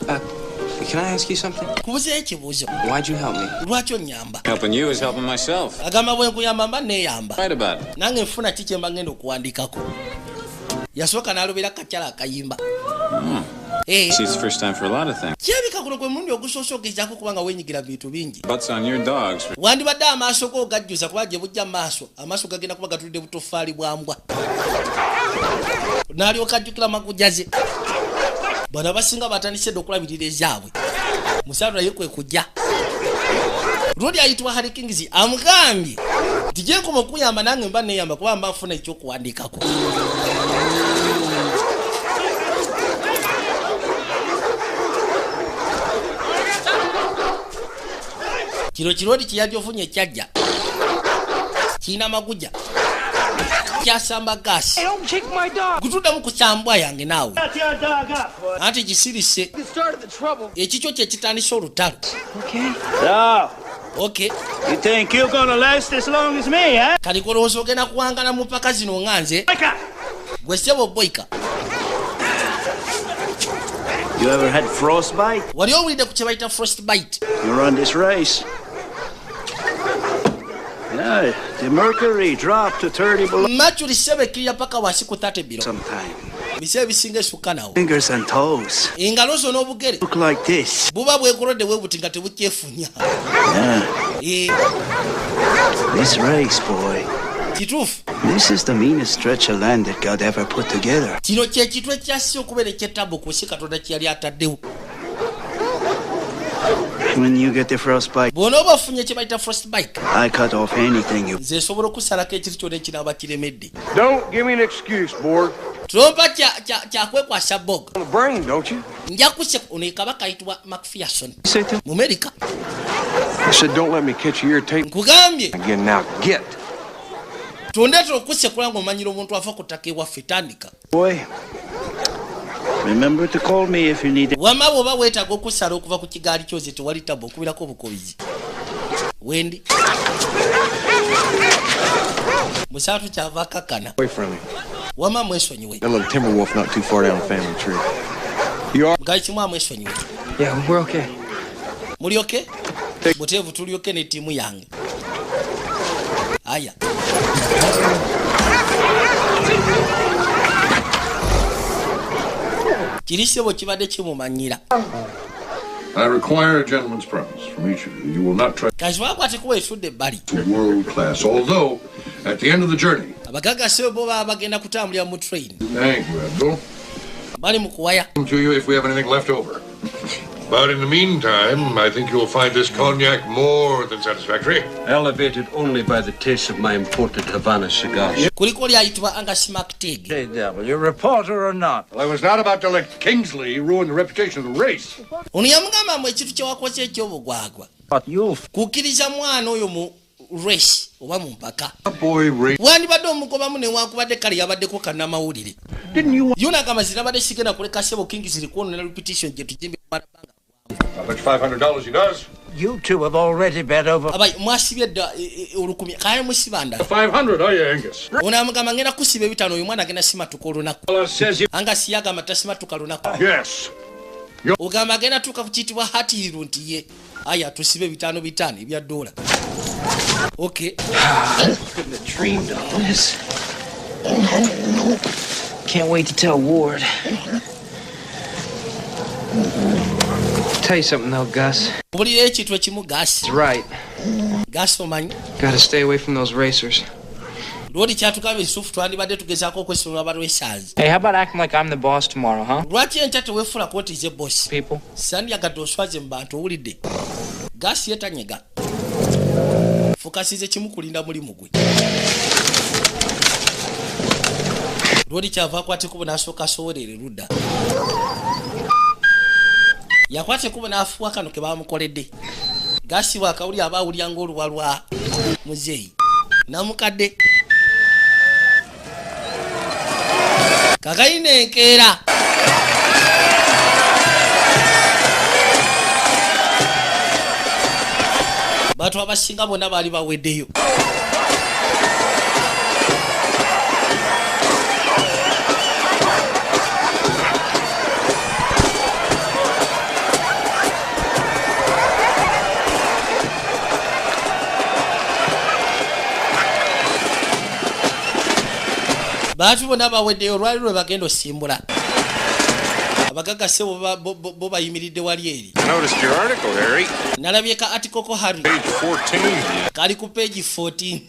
Can I ask you something? Kubuzeeyo ekibuuzo. Why'd you help me? Lwaki onnyamba? Helping you is helping myself. Agamba bwe nkuyamba mba neeyamba. Right about it. Nange nfuna ki kye mba ngenda okuwandiikako. Yasooka n'alobera akakyala akayimba. See, it's the first time for a lot of things. Kirabika kuno gwe mulundi ogusoose ogezaako kubanga weenyigira mu bintu bingi. Butts on your dogs. Wandibadde amaaso go ogajjuza kuba gye bujja maaso. Amaaso gagenda kuba gatulidde butoffaali bwa mbwa. N'alyoka ajjukira makujaze. Bano abasinga batandise dde okulabirira ezaabwe. Musaatu naye kwe kujja. Rodi ayitibwa Harry Kingsley amugambye nti gye nkoma okuyamba nange mba neeyamba kuba mba nfuna ekyokuwandiikako. kino kirodi kiyadde ofunye kyajja kiina maguja kyasamba gaasi gutuddamu kusambwa yange naawe anti gisirise ekikyo kye kitandisa olutalo. Okay. You think you're gonna last as long as me, eh? Kali kolowooza ogenda kuwangana mu mpaka zino nga nze gwe ssebo boyika. You ever had frostbite? Wali owulidde ku kye bayita frostbite? You're on this race. Yeah, the mercury dropped to 30 below. Mercury sebekkirira paka wansi ku 30 below. Sometime. Biseera ebisinga esukka nawo. Fingers and toes. Engalo zo n'obugere look like this. Buba bwekolodde bwe buti nga tebukyefunya. This race, boy. Kituufu. This is the meanest stretch of land that God ever put together. Kino kye kitu ekyassi okubeera ekyettabbu ku nsi Katonda kye yali ataddewo. When you get the frostbite, bw'onooba ofunye kye bayita frostbite, I cut off anything you. Nze nsobola okusalako ekintu kyonna ekinaaba kiremedde. Don't give me an excuse, Borg. Trompa kyakwekwasa Bog. On the brain, don't you? Nja kusse ono kabaka ayitibwa McPherson mu America. I said don't let me catch you irritating. Nkugambye. Again now, get. Tondeetera okusse kulanga omanyira omuntu afa ku ttaka ewaffe tandika. Boy, remember to call me if you need it. Wama bw'oba weetaaga okusala okuva ku kigaali kyoze tewali tabo okubirako obukobizi. Wendi. Musaatu kyava akakana. Away from me. Wama mwesonyiwe. That little timber wolf not too far down the family tree. You are? Mugayi kimu amwesonyiwe. Yeah, we're okay. Muli okay? Buteevu tuli okay ne ttiimu yange. Aya. Kirisebo kibadde kimumanyira. I require a gentleman's promise from each of you. You will not try Kazwakwate kuba esudde ebbali. world class, although at the end of the journey. Abagagga bo baba bagenda kutambulira mu train. Thank you, Abdul. Bali mu kuwaya. To you if we have anything left over. But in the meantime, I think you'll find this cognac more than satisfactory. Elevated only by the taste of my imported Havana cigars. Kuliko lyayitibwa Angus McTeague. Hey, devil, you a reporter or not? Well, I was not about to let Kingsley ruin the reputation of the race. Ono yamugamba mu ekintu kye wakoze eky'obugwagwa. Kukkiriza mwana oyo mu race oba mu mpaka. Wandibadde omugobamu newankubadde kale yabaddeko kannamawulire. Yona agamba zirabadde sigenda kuleka ssebo Kingsley kuwonera repetition gye tujimbe malabanga. How much $500 he does? You two have already bet over. Abai mwasibye dda olukumi kale musibanda. 500, are you, Angus? Ona amugamba ngenda kusiba ebitano oyo mwana agenda simatuka olunaku. Angus yagamba tasimatuka lunaku. Yes. Ogamba agenda tuuka ku kiyitibwa hatiru nti ye. Aya tusibe bitano ebya dola. Okay. Couldn't have dreamed of this. Can't wait to tell Ward. Tell you something though, Gus. Obulira ekintu ekimu Gus. He's right. Gus omanyi. Gotta stay away from those racers. Lwaki kyatukabe isufu twandibadde tugezaako okwesonga abalwesaazi. Hey, how about acting like I'm the boss tomorrow, huh? Lwaki enkya teweefula kooti ze boss? People. Sandyagadde oswaze mu bantu owulidde. Gus yetanyega. Fokasize kimu kulinda mulimu gwe. Lwaki kyava akwate kubo n'asooka asowerere ludda. Yakwate kubo n'afuwa kano ke baamukoledde. Gus bw'akawuli aba awulya ng'oluwa lwa muzeeyi. Namukadde. Kakayina enkeera. Bantu abasinga bonna baali baweddeyo. Bantu bonna baweddeyo lwali lwe bagenda osimbula. Abagagga ssebo bo bayimiridde wali eri. I noticed your article, Harry. Nalabye ka article ko Harry. Page 14. Kali ku page 14.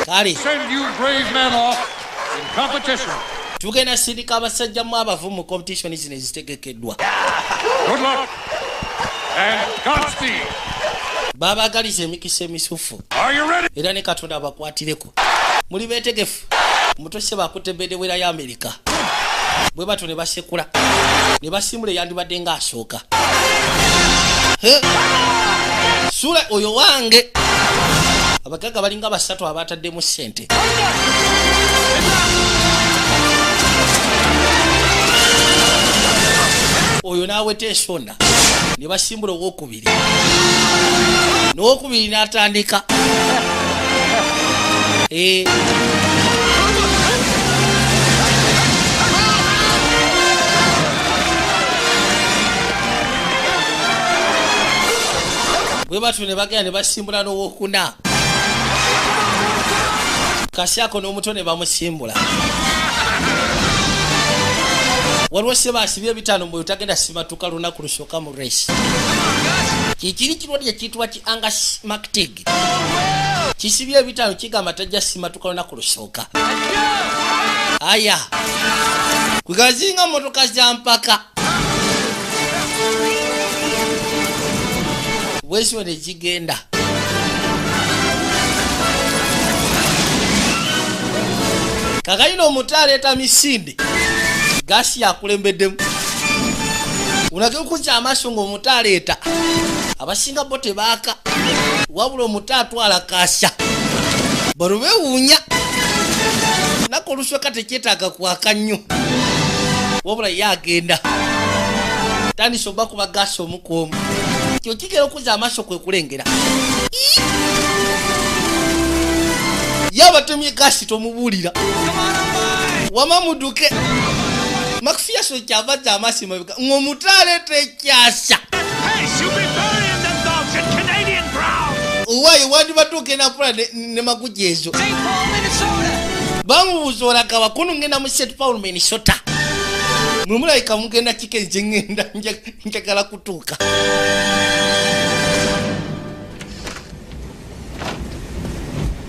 Kale. Send you brave men off in competition. Tugenda sindika abasajja mu abavu mu competition zino ezitegekeddwa. Good luck and Godspeed. Baabagaliza emikisa emisufu. Are you ready? Era ne Katonda abakwatireko. Muli beetegefu. Mutose bakutte bedewera ya Amerika. Bwe bato ne basekula. Ne basimula yandibadde ng'asooka. sula oyo wange abagaga balinga basatu abataddemu ssente. Oyo naaweta ensonda ne basimbula owokubiri n'owokubiri n'atandika bwe batyo ne bagenda ne basimbula n'owokuna Kasyako n'omuto ne bamusimbula. Waliwo se basibye ebitaano mu utagenda simatuka lunaku lusooka mu race. Kikiri kirwadde ekiyitibwa ki Angus McTigg. Kisibye ebitaano kigamba tajja simatuka lunaku lusooka. Aya. Kugazinga motoka za mpaka. Bweswe ne kigenda. Kakayino omutale eta misinde. Gasi yakulembeddemu. Unage okuza amaaso ng'omutale eta. Abasinga bo tebaaka. Wabula omutale atwala kaasya. Bano beewuunya. Nako olusweka tekyetaaga kwaka nnyo. Wabula ye agenda. Tandise oba kuba gasi omu ku omu. Kyo kigera okuza amaaso kwe kulengera. Yabatemye gasi tomubuulira. Wama muduke. Makufia so kyava za amasi mabika. Ng'omutale tekyasa. Hey, you'll be burying them dogs in Canadian ground. Uwaye wandi batuke na pula ne magujezo. St. Paul, Minnesota. Bamubuuza kawa kuno ngenda mu St. Paul, Minnesota. Mumulabika mugenda kikenje ngenda njagala kutuuka.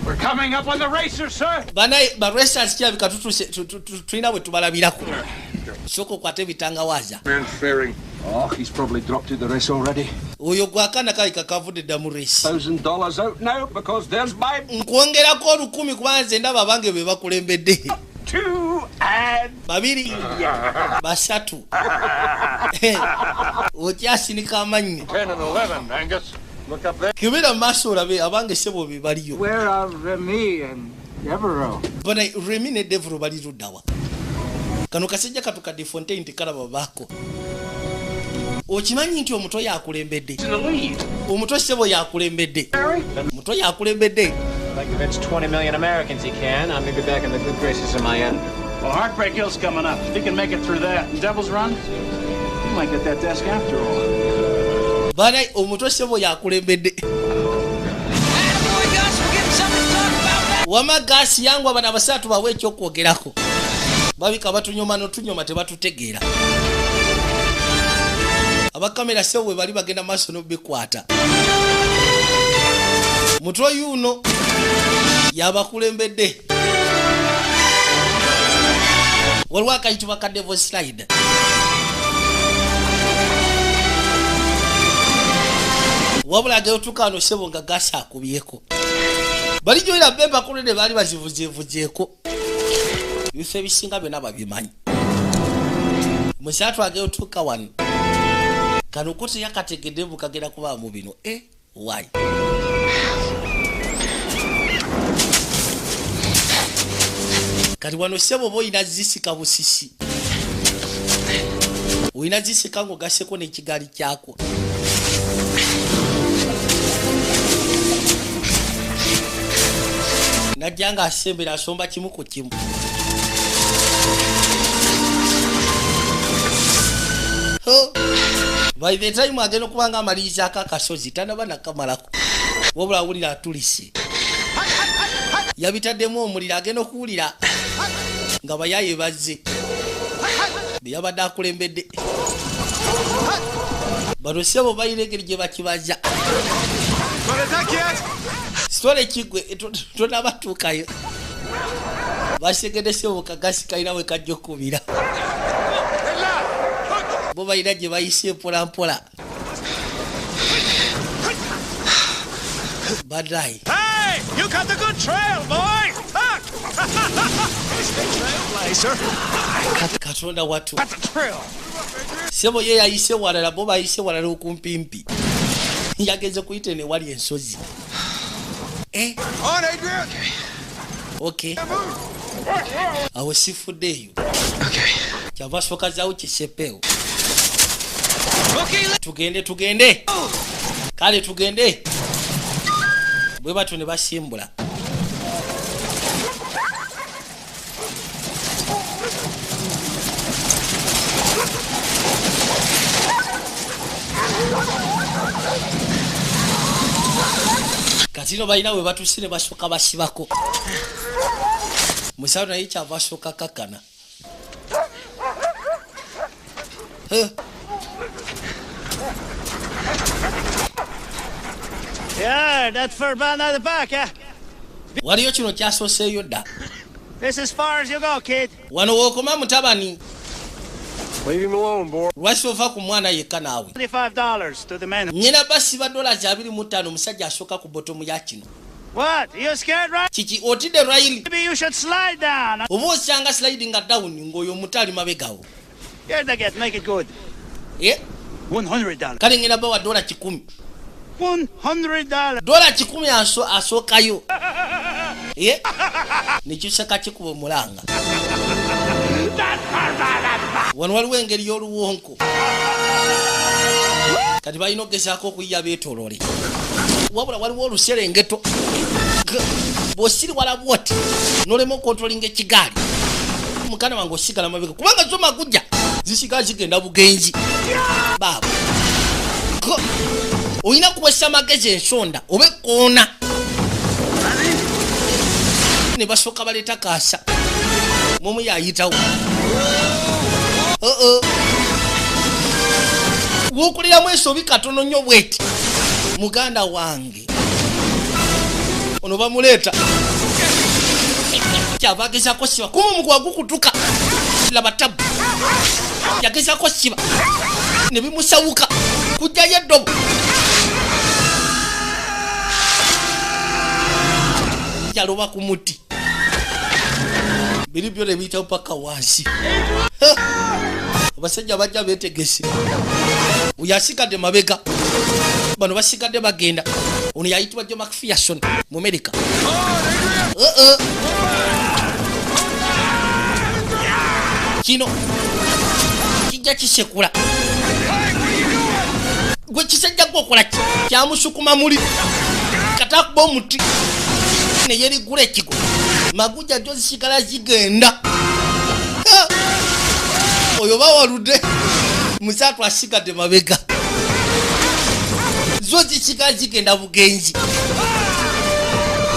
We're coming up on the racer, sir. Banaye ba racers kyabika tulina bwe tubalabirako. Soko kwate bitangawaza. Man faring. Oh, he's probably dropped to the race already. Oyo gwakana kai kakavudde damu race. $1,000 out now because there's my nkwongerako 10,000 kubanze ndaba bange be bakulembedde. 2 and babiri basatu. Okyasinika amanyi. 10 and 11, Angus. Look up there. Kibera maso olabe abange sebo be baliyo. Where are Remy and Devereaux? Bana Remy ne Devereaux bali luddawa. Kano kasejja katukadde Fontaine tekalaba baako. Okimanyi nti omuto yakulembedde. Omuto sebo yakulembedde. Omuto yakulembedde. Like convince 20 million Americans he can. I may be back in the good graces of my end. Well, Heartbreak Hill's coming up. If he can make it through that and Devil's Run, he might get that desk after all. Bana omuto sebo yakulembedde. Wama gasi yangu abana basatu bawe ekyokwogerako. Babika batunyoma notunyoma tebatutegeera. Abakamera sewe bali bagenda maaso n'obikwata. Mutwe yuno yabakulembedde. Waliwo akayitibwa ka Devil Slide. Wabula geotuka ano sebo nga gasa akubyeko. Bali joira bemba kulende bali bazivuzevuzeeko. Bife bisinga byonna babimanyi. Musatu ageotuka wano. Kano kote yakategedde bukagenda kuba mu bino. Why? Kati wano sebo boyina zisika busisi. Oyina zisika ngo gaseko n'ekigali kyako. Najjanga asembera asomba kimu ku kimu. By the time agenda kubanga amaliza akakasozi tanaba nakamalako. Wabula awulira atulise. Yabitaddemu omuliro agenda okuwulira nga bayaye bazze. Yabadde akulembedde. Bano sebo bayirengeri gye bakibaza. Sitole kigwe tonabatuukayo. Basegedde sebo kagasi kalina we kajja okubira. Bo bayina gye bayise mpola mpola. Badai. Hey, you got the good trail, boy. Katonda watu. That's a trail. Sebo ye yayise walala bo bayise walala okumpimpi. yageze kuyita ne wali ensozi. On, Adrian. Okay. Awo sifuddeeyo. Kyava soka zaawo kisepeo. Tugende. Kale tugende. Bwe batu ne basimbula. Katino balina we batusine bashoka basibako. Musawo naye kyava asooka kakkana. Yeah, that's for about at the back, eh? Waliyo kino kyasooseeyo dda. This as far as you go, kid. Wano wookoma mutabani. Leave him alone, boy. Lwaki ova ku mwana yekka naawe? $25 to the men. Nyina basiba $25 omusajja asooka ku botomu ya kino. What? Are you scared, right? Kiki otidde Riley? Maybe you should slide down. Oba osanga sliding down ng'oyo omutali mabegawo. Here's the get, make it good. Yeah. $100. Kale ngenda bawa $10. $100. $10 asookayo. Yeah. Nekisaka kikuba omulanga. Wano waliwo engeri y'oluwonko. Kati balina okugezaako okuyiya beetoolole. Wabula waliwo oluserengeto. Bw'osiri walabu oti n'olema okontrolinga ekigaali. Mukana wange osigala mabega kubanga zo magujja zisigala zigenda bugenzi. Baabo. Oyina kuwesa magezi ensonda oba ekkoona. Ne basooka baleeta kaasa. Mumu yayitawo. Wokuliramu ensobi katono nnyo bweti. Muganda wange. Ono bamuleeta. Kyava agezaako siba. Kuma omuguwa gukutuka. Laba tabu. Yagezaako siba. Ne bimusawuka. Kujjayo eddobo. Yaloba ku muti. Biri byo ne biyitawo paka wansi. Abasajja bajja beetegese. Uyo asigadde mabega. Bano basigadde bagenda. Ono yayitibwa Joe McPherson mu America. Kino kijja kisekula. Gwe kisajja gwokola kyamusukuma muli. Katakuba omuti. Ne yerigula ekigo. Magujja jo zisigala zigenda. Oyo bawaludde. Musatu asigadde mabega. Zo zisigala zigenda bugenzi.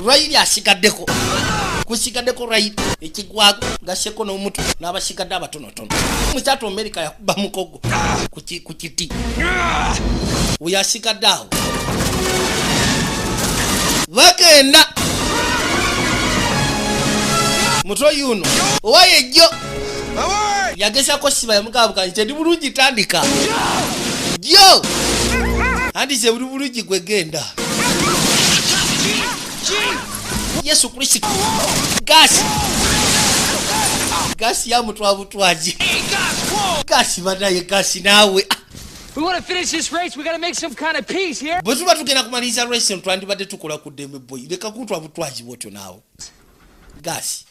Riley asigaddeko. Kusigaddeko Riley ekigwago gaseko n'omutu n'abasigadde abatonotono. Musatu America yakuba mukogo ku kiti. Uyo asigadde awo. Bagenda. Mutwe yuno owaye jjo yagezaako siba yamukabuka nti ndi bulungi tandika jjo andise buli bulungi gwegenda Yesu Kristo gasi ya mutwa butwaji gasi banaye gasi nawe. We want to finish this race. We got to make some kind of peace here. Bwe tuba tugenda kumaliza race ntwandibadde tukola ku Dembe Boy. Leka kutwa butwaji bwotyo nawe. Gasi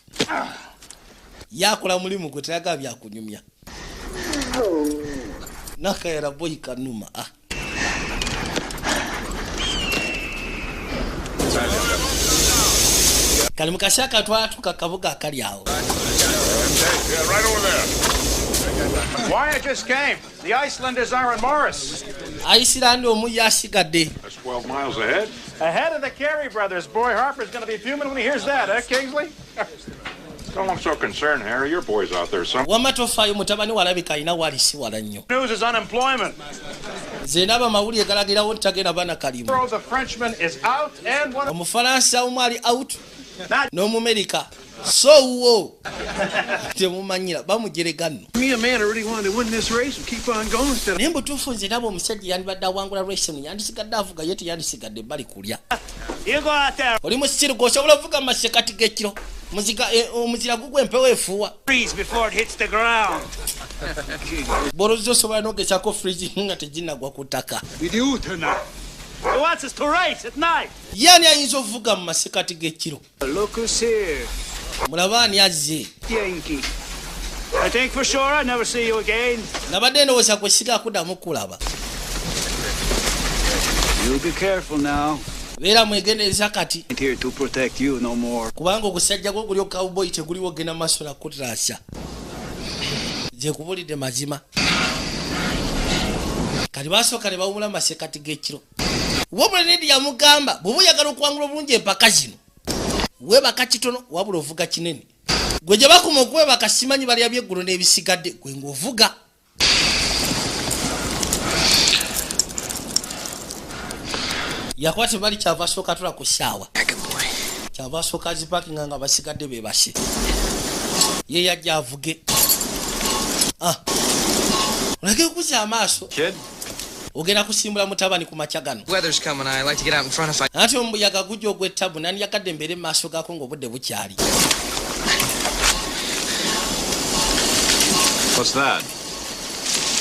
yakola mulimu gwe teraga byakunyumya. Nakayera boy kanuma. Kali mukashaka twatuka kabuga akali awo. Yeah, right over there. Wyatt just came. The Icelander's Aaron Morris. Iceland omu yasigadde. That's 12 miles ahead. Ahead of the Carey brothers. Boy, Harper's going to be fuming when he hears that, eh, Kingsley? Don't look so concerned, Harry. Your boy's out there somewhere. Wamatofayo mutabani walabika alina walisi wala nnyo. News is unemployment. Zenaba mawulire galagirawo ntagenda bana kalimu. The Frenchman is out and one. Omufalansa omu ali out. N'Omumerika. So wo. Temumanyira bamujerega nno. Me a man who really wanted to win this race and keep on going instead of... Naye mbutuufu nze nabo omusajja yandibadde awangula race eno yandisigadde avuga ye teyandisigadde bali kulya. You go out there. Oli musiru gwosobola ovuga mu masekati g'ekiro. Omuzira gugwa empewo efuuwa. Freeze before it hits the ground. Bolozi osobola n'ogezaako freeze nga teginnagwa ku ttaka. Who wants us to race at night? Yani ayinza ovuga mu masekati g'ekiro. Look who's here. Mulabani azze. Yankee. I think for sure I'll never see you again. Nabadde ndowooza kwesiga kuddamu kulaba. You be careful now. Beera mwegendereza kati. I'm here to protect you no more. Kubanga ogusajja gwo guli cowboy teguliwo gena maaso na kutrasya. Je kubulidde mazima. Kali basooka ne bawumula masekati g'ekiro. Wabula Nedi yamugamba bw'oba oyagala okuwangula obulungi empaka zino weebaka kitono wabula ovuga kinene. Gwe gye bakuma okwebaka simanyi balya by'eggulu n'ebisigadde gwe ng'ovuga. Yakuba tebali kyava asooka atula ku ssaawa. Kyava asooka azipakinga nga basigadde beebase. Ye yajja avuge. Olage okuza amaaso. Ogenda kusimbula mutabani ku makya gano. Weather's coming. I like to get out in front if I. Ate omuyaga gujja ogw'ettabu nani yakadde mbere maaso gaako ng'obudde bukyali. What's that?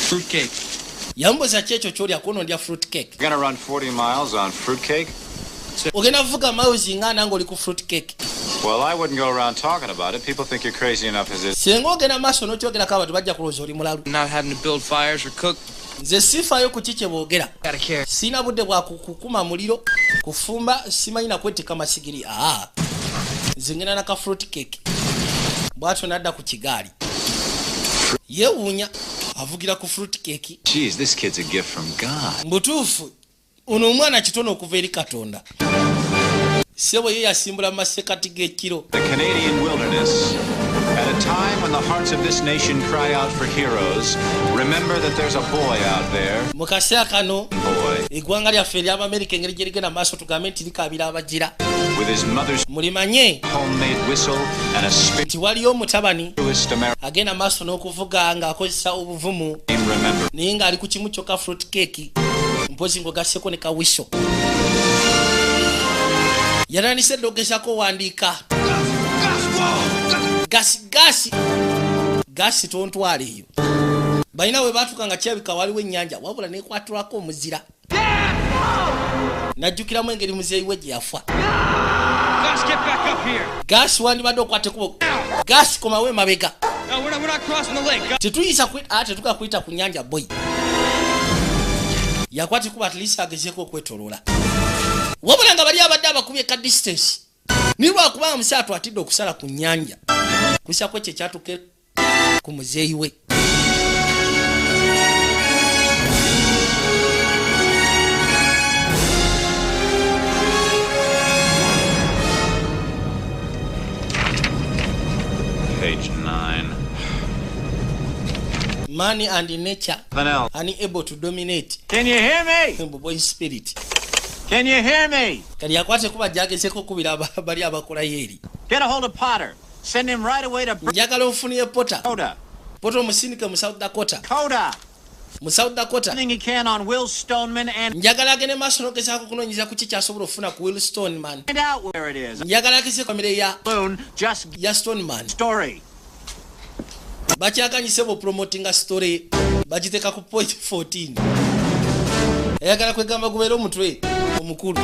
Fruitcake. Yambuza ki ekyo ky'olya kuno ndya fruit cake. You're gonna run 40 miles on fruitcake? Ogenda kuvuga miles nga nange oli ku fruit cake. Well, I wouldn't go around talking about it. People think you're crazy enough as is. Singa ogenda maaso n'okyogerako abantu bajja kulowooza oli mulalu. Not having to build fires or cook. Nze siifaayo ku kiki boogera. Sina budde bwa kukuma muliro, kufumba, simanyi na kwetika masigiri. Nze ngenda naka fruit cake. Bw'atyo n'adda ku kigaali. Yeewuunya avugira ku fruit cake. Jeez, this kid's a gift from God. Mbutuufu ono omwana kitono okuva eri Katonda. Sebo ye yasimbula mu masekati g'ekiro. The Canadian wilderness. At a time when the hearts of this nation cry out for heroes, remember that there's a boy out there. Mu kaseera kano eggwanga lyaffe ery'Abamerika engeri gye ligenda maaso tugambe nti likaabira abagira. With his mother's mulimanye homemade whistle and a spit. Nti waliyo omutabani agenda maaso n'okuvuga ng'akozesa obuvumu naye ng'ali ku kimu kyokka fruit cake mpozi ng'ogasseko ne kawiso. Yanandise eddogezako wandiika gasi tontwala eyo. Balina we baatuka nga kirabika waliwo ennyanja wabula neekwatirwako omuzira. Najjukiramu engeri muzeeyi we gye yafa. Gasi wandibadde okwate kubo. Gasi komawo emabega. Tetuyisa tetuka kuyita ku nnyanja boy. Yakwate kuba atlisa agezeeko okwetoloola. Wabula nga bali abadde abakubye ka distance. Nilwakubanga musawo atwatidde okusala ku nnyanja. Kusako ekyo kyatuke ku muzeeyi we. Page 9. Money and nature unable to dominate. Can you hear me? Boy spirit. Can you hear me? Kali yakwate kuba jagezeko kubira bali abakola yeri. Get a hold of Potter. Send him right away to Njagala ofuniye Potter. Coda. Potter omusindike mu South Dakota. Coda. Mu South Dakota. Anything he can on Will Stoneman and njagala agende maaso n'ogezaako kunoonyeza ku kikyasobola ofuna ku Will Stoneman. Find out where it is. Njagala ageze famire ya Stoneman. Story. Bakyakanyise bo promotinga story bagiteeka ku point 14. Eyagala kwegamba gubeere omutwe omukulu.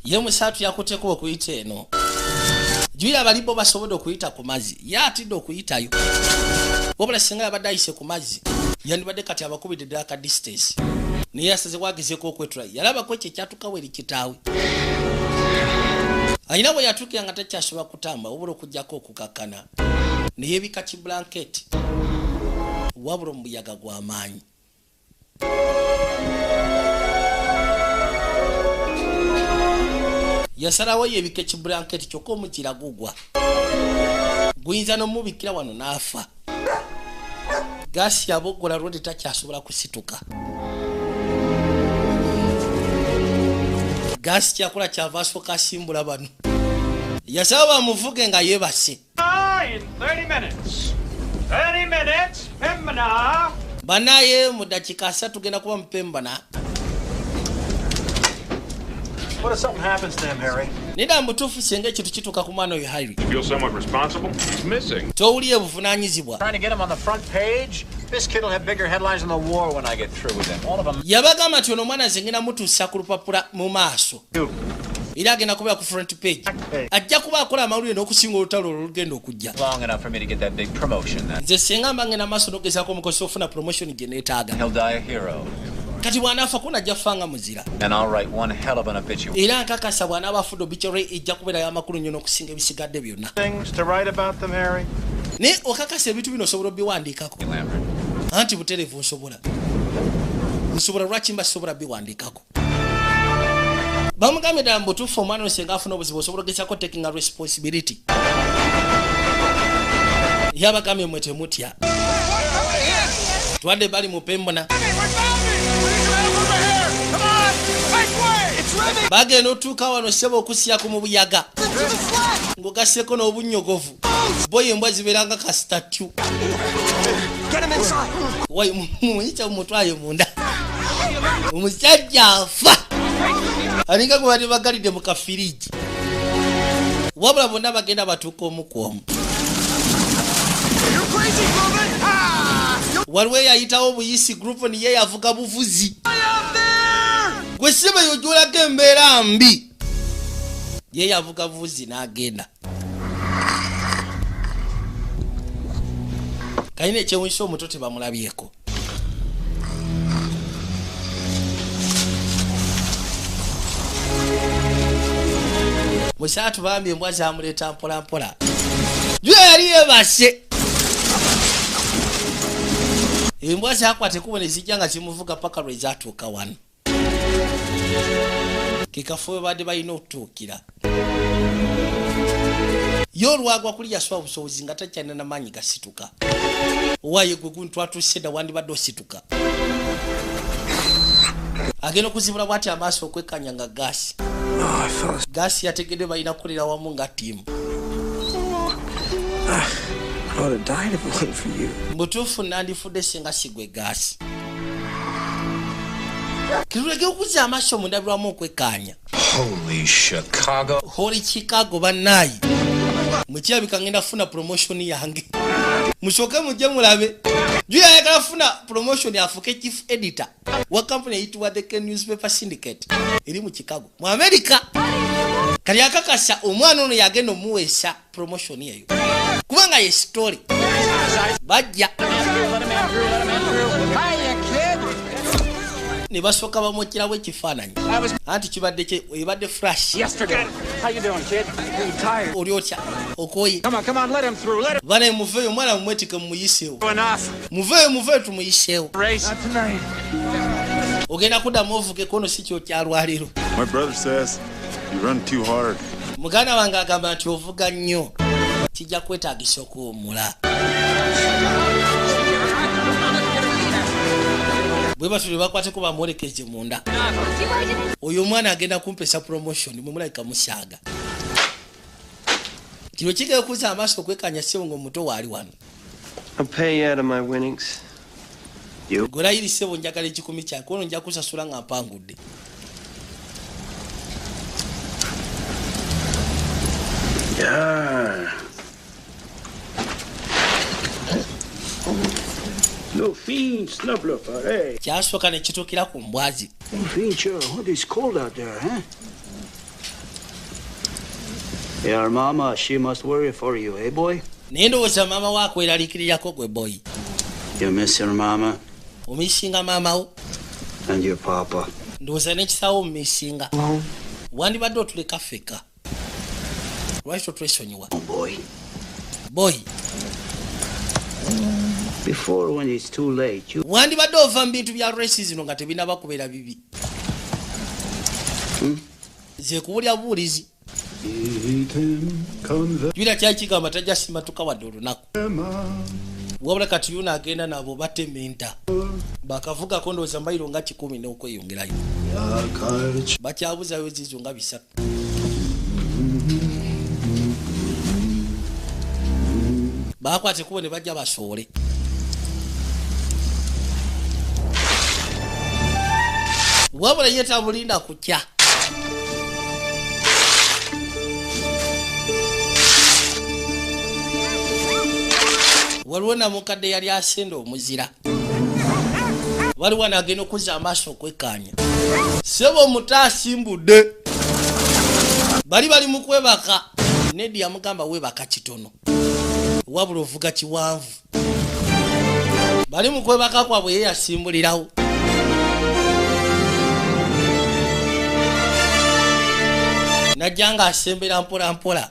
Ye musatu yakuteeko okuyita eno. Jwira abalibo basobodde okuyita ku mazzi. Ye atidde okuyitayo. Wabula singa yabadde ayise ku mazzi yandibadde kati abakubidde ddala ka distance. Naye asaze wagezeeko okwetula. Yalabako ekyo ekyatukawo eri kitaawe. Alina bwe yatuukira nga takyasobola kutamba wabula okugyako okukakkana. Ne yeebika ki blanket. Wabula omubuyaga gw'amaanyi. Yasalawo yeebika ekibulanketi kyokka omukira gugwa. Guyinza n'omubikira wano n'afa. Gasi yaboggola lwodi takyasobola kusituka. Gasi kyakola kyava asooka asimbula bano. Yasaba bamuvuge nga yeebase. In 30 minutes. 30 minutes. Pembana. Banaye mu dakiika 3 tugenda kuba mu Pembana. What if something happens to him, Harry? nida mutufu singa ekintu kituuka ku mwana oyo Harry You feel somewhat responsible? He's missing. towulire buvunaanyizibwa Trying to get him on the front page? This kid will have bigger headlines than the war when I get through with him. All of them. yabagamba nti ono mwana nze ngenda mutuusa ku lupapula mu maaso era agenda kubeera ku front page ajja kuba akola amawulire n'okusinga olutalo olwo lugenda okujja Long enough for me to get that big promotion then. nze singa mba ngenda maaso n'ogezaako omukozesa ofuna promotion gye neetaaga He'll die a hero. kati bw'anaafa ko najja fanga muzira And I'll write one hell of an obituary. era nkakasa bw'anaaba afudde obituary ejja kubeera y'amakulu nnyo n'okusinga ebisigadde byonna Things to write about them, Harry? naye okakasa ebintu bino osobola obiwandiikako anti butereevu nsobola lwaki mba sobola biwandiikako bamugambye ddala mu butuufu omwana osenga afuna obuzibu osobola ogezako taking a responsibility yabagambye mwe temutya twadde bali mu pembona bagenda otuuka wano seba okusyako mu buyaga ng'ogasseko n'obunnyogovu boyi embwa zibeeranga ka statue muyita mumutwaye munda omusajja afa alinga gwe bali bagalidde mu kafiriji wabula bonna bagenda batuuka omu ku omu waliwo eyayitawo obuyisi gurupu niye yavuga buvuzi gwe seba yojolako embeera mbi ye yavuga buvuzi n'agenda kalina ekyewunisa omuto tebamulabyeko musaatu bambi embwa zamuleeta mpolampola juya yali yebase embwa zakwate kubo ne zijja nga zimuvuga paka lwe zaatuuka wano kikafu we badde balina okutuukira ye olwagwa kuli yaswa obusobozi nga takyalina n'amaanyi gasituka owaye gwe guntwatuuse dda wandibadde osituka agenda okuzibula bwati amaaso okwekanya nga gaasi gaasi yategedde balina kukolera wamu nga ttiimu mutuufu nandifudde singa sigwe gaasi kirulege okuza amaaso mundabirwamu okwekanya holy chicago bannaayi mukirabika ngenda funa promotion yange musooke mujje mulabe juya ayagala funa promotion afuke chief editor wa company eyitibwa the Ken newspaper syndicate eri mu Chicago mu America kali akakasa omwana ono yagenda omuweesa promotion eyo kubanga ye story bajja ne basooka bamukirawo ekifaananyi anti kibadde ebadde flash oli otya okoye bane muveeyo omwana mumwetike mumuyiseewo muveeyo tumuyiseewo ogenda kuddamu ovugeko ono si kyokyalwaliro muganda wange agamba nti ovuga nnyo kijja kwetaagisa okuwummula bwe batule bakwateko bamwolekeje munda oyo omwana agenda kumpesa promotion mwe mulabika musaaga kino kigenda kuza amaaso okwekanya ssebo ng'omuto waali wano golayiri ssebo njagala ekikumi kyange ono nja kusasula nga mpangudde No fiend snubbler, eh? Kyasooka ne kituukira ku mbwazi. Fiend, sure. What is cold out there, huh? Your mama, she must worry for you, eh, boy? Naye ndowooza maama wo akweraliikirirako gwe boy. You miss your mama? Omisinga maama wo? And your papa? Ndowooza n'ekisaawo omumisinga. Wandibadde otuleka ffeka. Lwaki totwesonyiwa? Boy. Boy. Before when it's too late. Wandibadde ova mu bintu bya races zino nga tebinaba kubeera bibi. Ze kuwulya buulizi. Jula kyakigamba tajja simatuka wadde olunaku. Wabula kati yuno agenda nabo batementa. Bakavugako ndowooza mbayiro nga 10 n'okweyongerayo. Bakyabuzayo zizo nga 3. Bakwate kubo ne bajja basoole. Wabula yeta bulinda kutya. waliwo namukadde yali asenda omuzira waliwo nagenda okuzza amaaso okwekkaanya sebo omuto asimbudde bali mu kwebaka Nedi yamugamba webaka kitono wabula ovuga kiwanvu bali mu kwebaka kwabwe ye yasimbulirawo najja nga asembera mpola mpola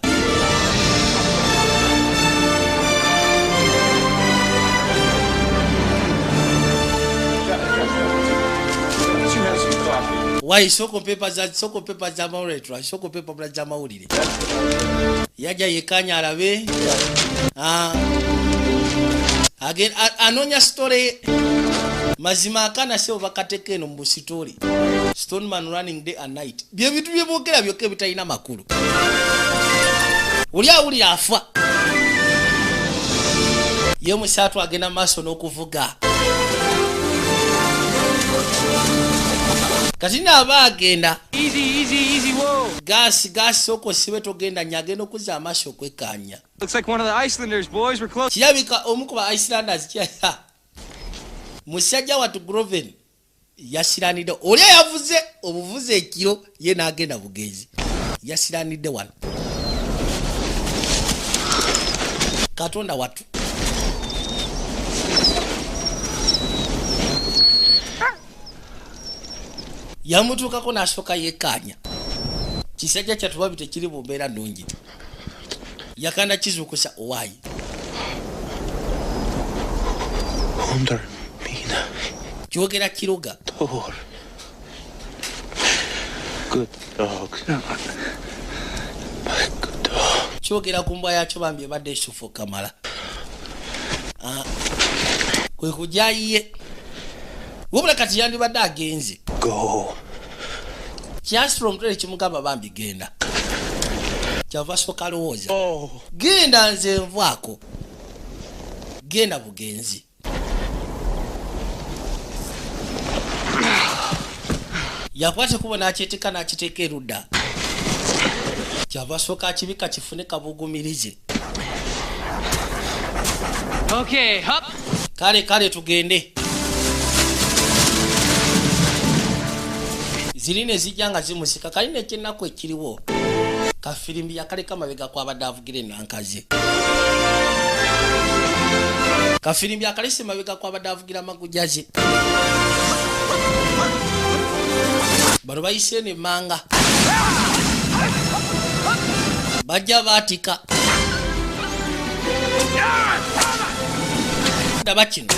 why soko paper za mawulire soko paper za mawulire yaja yekanya alabe again anonya story mazima akana seo bakateke no mu story Stoneman running day and night bye bitu bye bokera byoke bitayina makulu uli afa ye musatu agenda maso n'okuvuga katina abagenda easy whoa gas soko siwe togenda nyageno kuza amasho kwekanya looks like one of the Icelanders boys we're close kirabika omukuba Icelanders kya musajja watu Groven yasiranide oli yavuze obuvuze ekiro ye nagenda bugezi yasiranide wano katonda watu yamutukako nashoka yekanya kisajja kyatuba kiri bumbera nungi yakanda kizukusa owayi Under mina kyogera kiruga Tor good dog good dog kyogera kumbwa yakyo bambye badde esufo kamala kwe kujayiye wabula kati yandibadde agenze go kyasitula omutwere kimugamba bambi genda kyava soka lowooza genda nze nvaako genda bugenzi yakwate kuba nakyeteeka nakiteeka erudda kyava soka akibika kifune kabugumirize okay hop kale tugende ziline zijanga zimusika kaline ekinako ekiriwo kafirimbi yakaleka mabega kwabadde avugira enankaze kafirimbi akalese mabega kwabadde avugira amagujaze bano bayise n'emmanga bajja baatika ndaba kino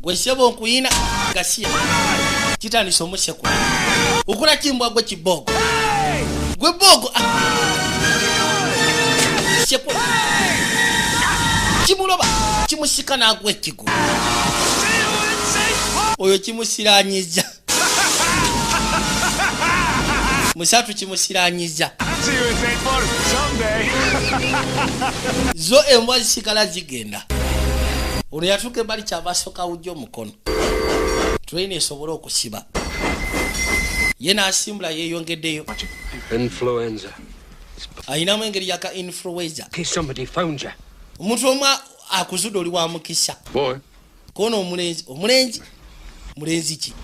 gwesebo nkuyina gasiya kitandisa omusekula okula kimbwa gwe kibogo gwe bogo sekula kimuloba kimusika nagwe ekigulu oyo kimusiranyiza musatu kimusiranyiza zo embwa zisigala zigenda ono yatuuka embali kyavasoka wujja omukono train esobole okusiba ye n'asimbula yeeyongeddeyo influenza ayinamu engeri yaka influenza somebody found you omuntu omu akuzudde oli wa mukisa koona omulenzi mulenzi ki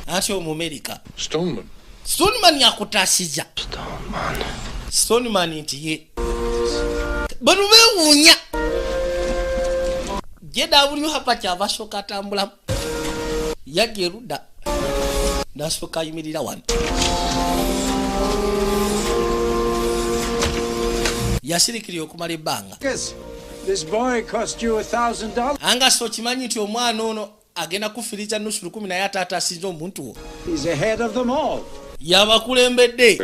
ati omumerika Stoneman yakutasiza Stoneman nti ye bano beewuunya JW hapa kyava soka atambula yajja erudda nasooka ayimirira wano yasirikirira okumala ebbanga anga so kimanyi nti omwana ono agenda kufiriza nusu 10 naye ataata asinze omuntu wo yabakulembedde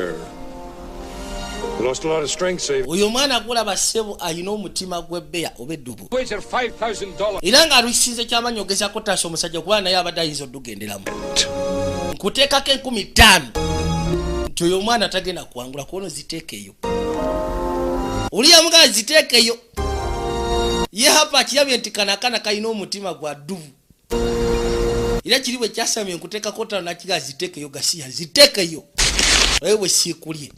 Lost a lot of strength, save. Oyo mwana agulaba ssebo alina omutima gw'ebbeya oba eddubu Wager $5,000. era ng'alukisinze ky'amanyi ogezaako taasa omusajja kuba naye abadde ayinza oddugenderamu nkuteekako 50,000 nti oyo omwana tagenda kuwangula kuono ziteekeyo oli yamugala ziteekeyo ye hapa akirabye nti kanakana kalina omutima gwa ddubu era kiri bwe kyasamye nkuteekako ttano nakiga ziteekeyo gasiya ziteekeyo naye bwe siikulye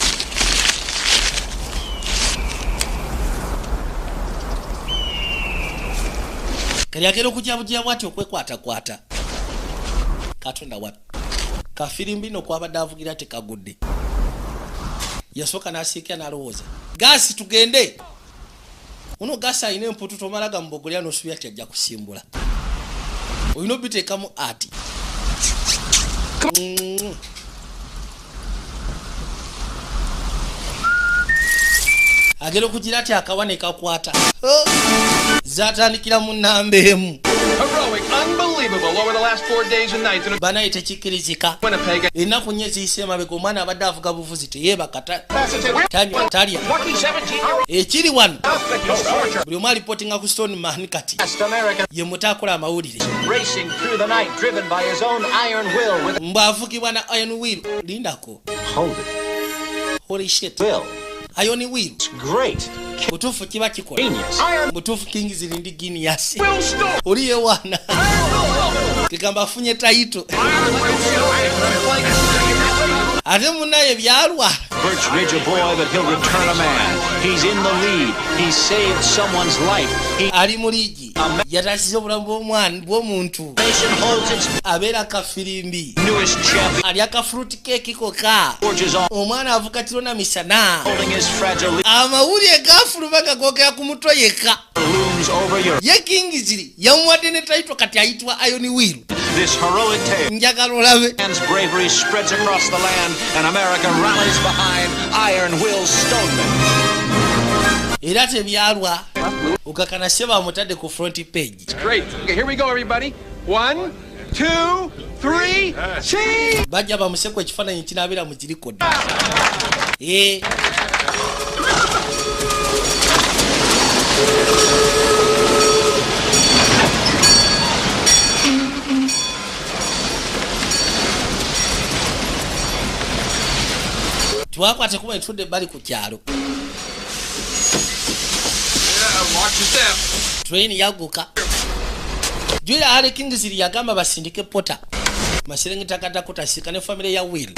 kali akero kujabuja bwati okwekwata katonda wapi kafirimbi no kwabadde avugira tekagudde yasoka nasiika nalowooza gasi tugende uno gasi ayina emputu tomalaga mubogolya nosubya tyajja kusimbula olina obiteekamu ati agera okugira ati akawane kakwata zatandikira mu nnamba emu Heroic, unbelievable over the last 4 days and nights. banaye tekikkirizika ennaku nnyo eziyise emabega omwana abadde avuga buvuzi teyeebaka talya ekiri wano buli omu alipootinga ku stone man kati ye muto akola amawulire mbw'avugibwa na iron wheel lindako holy shit iron wheel butuufu kiba kikola butuufu king zirindi genius oliye wana kigamba afunye tayito ate munaye byalwa Birch Ridge, a boy, but he'll return a man. He's in the lead. He saved someone's life. Ali muligi yatasize obulamu bw'omuntu abeera kafirimbi ali akafruit cake koka omwana avuka kiro na misana amawulire gafuluma gagogera ku mutwe yekka ye kingiziri yamuwadde ne tayito kati ayitibwa iron wheel. This heroic tale man's bravery spreads across the land and America rallies behind Iron Will Stoneman. Era tebyalwa ukakana seba mutade ku front page. It's great. Okay, here we go everybody. 1, 2, 3, cheese. Bajja bamuseko ekifaananyi kinabira mu kirikoda. Twakwate kuba etudde bali ku kyalo. Watch your step. Train yaguka. Julia Ali Kingsley yagamba basindike pota. Maserengeta Dakota sika ne family ya Will.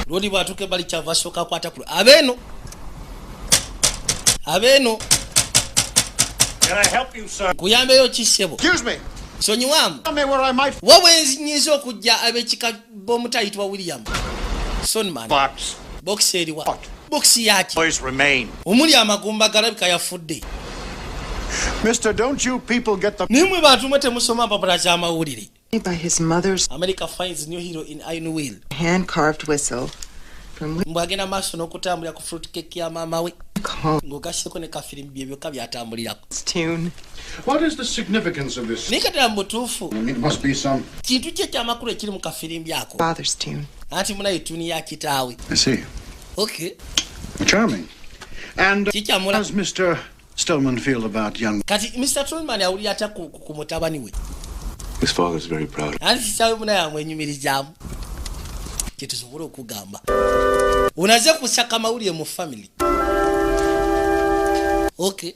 Rodi batuke bali kyava soka kwata ku. Abeno. Can I help you, sir? Kuyambeyo kisebo. Excuse me. Sonyi wamu. Tell me where I might. Wowe nyizo okujja abekika bomutayitwa William. Sonman. Box. Box eriwa. Box yaki. Boys remain. Omuli amagumba galabika yafudde. Mister, don't you people get the... Nimwe bantu mwete musoma mpapula za mawulire. By his mother's America finds new hero in Iron Will. hand-carved whistle from Mbwagena maaso n'okutambulira ku fruit cake ya maama we. Ng'ogasseko ne kafirimbi bye byokka byatambulirako. tune. What is the significance of this? Naye kati mutuufu. It must be some... Kintu ki ekyamakulu ekiri mu kafirimbi ako. Father's tune. Anti munaye tuni ya kitaawe. I see. Okay. Charming. And Kikyamula. how does Mr. Stillman feel about young... Kati Mr. Truman awulira atya ku mutabani we. His father's very proud. Anti kitaawe munaye amwenyumirizaamu. Kyetusobola okugamba. Unaze kusaka mawulire mu family. Okay.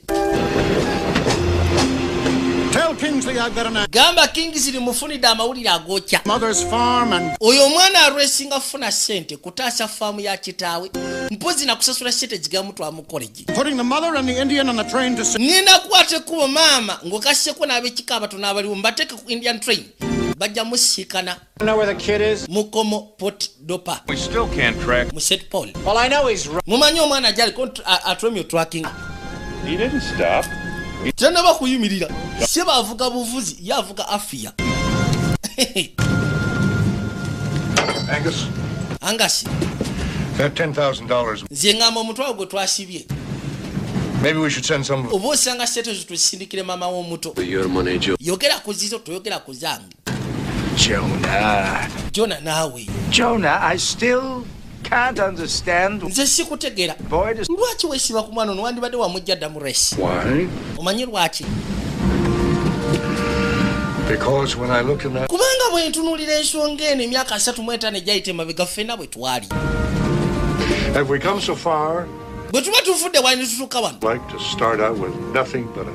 Tell Kingsley I've got an... Gamba Kingsley mufunidde amawulire agokya. Mother's farm and... Oyo omwana arwesinga funa sente kutaasa faamu ya kitaawe. Mpozi na kusasula sente zigamutwa mu college. Putting the mother and the Indian on the train to... Ngenda kwate kubo mama ng'okasseko n'abekika abatono abaliwo mbateeke ku Indian train. Bajja musiikana. Know where the kid is? Mukomo Port Dopa. We still can't track. Mu St. Paul. Well, I know he's... Mumanyi omwana gy'aliko atremio tracking. He didn't stop. Tannaba kuyimirira. Seba avuga buvuzi, ye avuga afiya. Angus, Angus, that $10,000. nze ngamba omutwalo gwe twasibye. Maybe we should send some... Oba osanga sente ezo tusindikire maama w'omuto. Your money, Joe. Yogera ku zizo toyogera ku zange. Jonah naawe. Jonah, I still can't understand. Nze sikutegeera. Boy, does... Lwaki weesiba ku mwana ono wandibadde wamujja dda mu resi? Why? Omanyi lwaki? Because when I look in that... Kubanga bwe ntunuulira ensonga eno emyaka 35 egyayita emabega ffenna bwe twali. Have we come so far? Bwe tuba tuvudde wali ne tutuuka wano. Like to start out with nothing but a...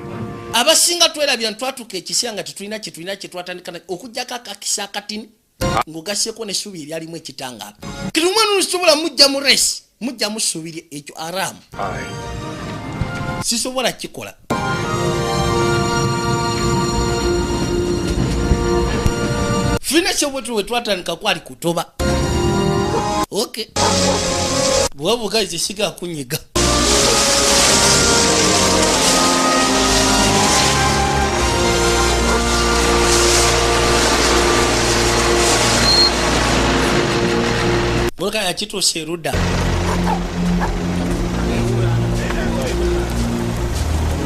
Abasinga twerabya ntwatuuka ekiseera nga tetulina kye twatandika okuggyako akakisa akatini ng'ogasseeko n'essuubi eryalimu ekitangaala. Kati omwana ono sobola mujja mu resi mujja musuubire ekyo aramu. sisobola kikola. Fina kyobwetu wetwatandika kwali kutoba. Okay. Bwabu guys siga kunyiga. Boka ya chito seruda.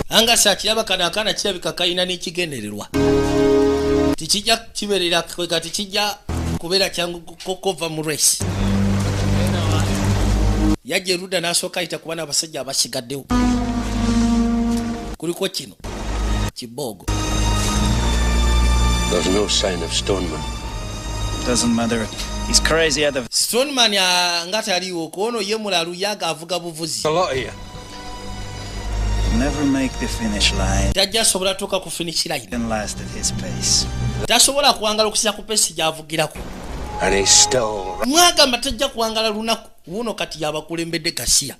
Anga sakiraba kana kirabika kayina n'ikigendererwa. Tikijja kiberera kwega tikijja kubera kyangu kokova mu race. Yaje ruda nasoka ita kubana abasajja abashigaddewo. Kuliko kino kibogo. There's no sign of Stoneman. Doesn't matter. He's crazy out of Stoneman ya ngata aliwo kono ye mulalu yaga avuga buvuzi. A lot here. never make the finish line. Tajja sobola toka ku finish line. Can last at his pace. Tasobola kuangala okusia ku pace gyavugirako. And he's still Mwaga matajja kuangala lunaku wuno kati yabakulembedde Kasiya.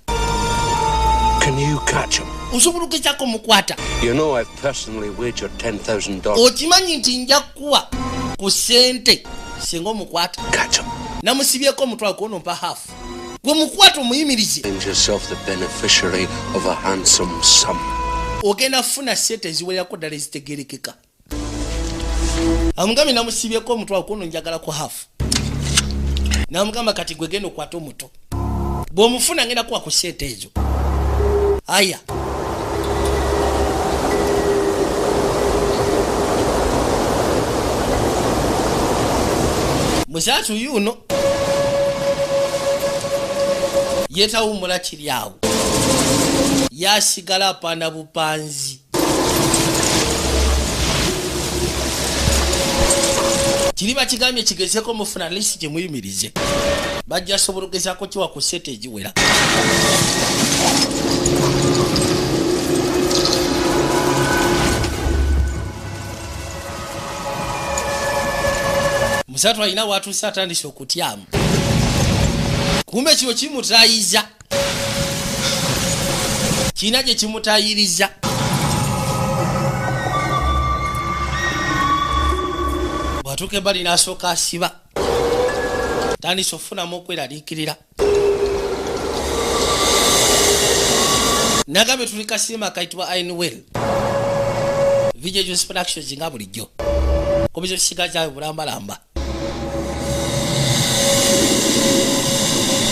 Can you catch him? Usobola kukyako mukwata. You know I've personally wagered $10,000. Okimanyi nti nja kuwa ku sente singo mukwata. Catch him. Namusibyeko omutwalo kono mpa half. Gwe mukwata omuyimirize. Find yourself the beneficiary of a handsome sum. Ogenda funa sente ziwerako ddala ezitegerekeka. Amugambye namusibyeko omutwalo kono njagala ku half. Namugamba kati gwe genda okwata omuto. Bw'omufuna ngenda kuwa ku sente ezo. Aya. Musatu yuno yetawumula kiri awo yasigala apanda bupanzi. Kiriba kigambye kigezeko mufuna lisi gyemuyimirize bajja sobola okugezaako kiwa ku sente egiwera. Musatu alina watuuse atandise okutyamu. Kumbe kino kimutayiza. Kina gye kimutayiriza. Bwatuuka ebbali n'asooka asiba. Tandise ofunamu okweraliikirira. Nagambye tuli kasiima kayitibwa Ainwell. Video Productions nga bulijjo. Kubizo kisiga kyawe bulambalamba.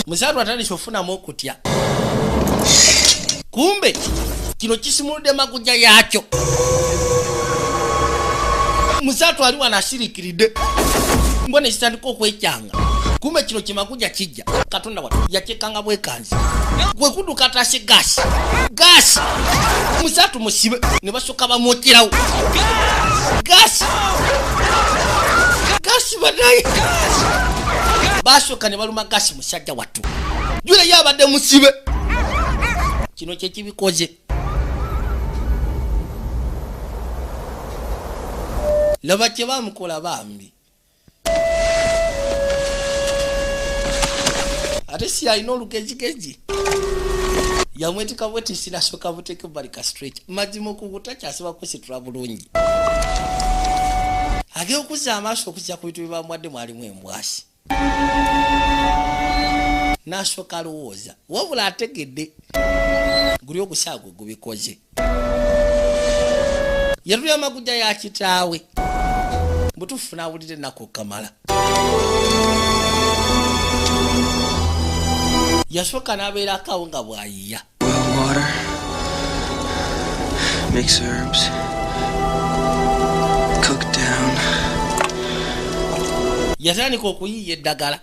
Musatu atandise ofunamu okutya. Kumbe kino kisimuludde maguja yakyo. Musatu ali wanasirikiridde. Mbone kitandika okwekyanga. Kumbe kino kimaguja kijja. Katonda watu yakyekanga bwekanzi. Gwe kuduka atase gasi. Gasi. Musatu musibe ne basooka bamwokerawo. Gasi. Gasi banaye. Basooka ne baluma gasi musajja wattu. Jule yabadde musibe. Kino kye kibikoze. Laba kye bamukola bambi. Ate si alina olugezigezi. Yamwetika bweti sinasooka buteeke balika stretch. Mazima okuguta kyasiba kusitula bulungi. Agenda okuzza amaaso okuzza ku bintu bye bamwadde mwalimu embwasi. Nasooka alowooza wabula ategedde guli okusaago gubikoze. Yatulya amaguja ya kitaawe butuufu n'awulira ennaku Kamala. Yasooka n'abeerako awo nga bw'ayiya. Boil water. Mix herbs. Cook down. Yatandika okuyiiya eddagala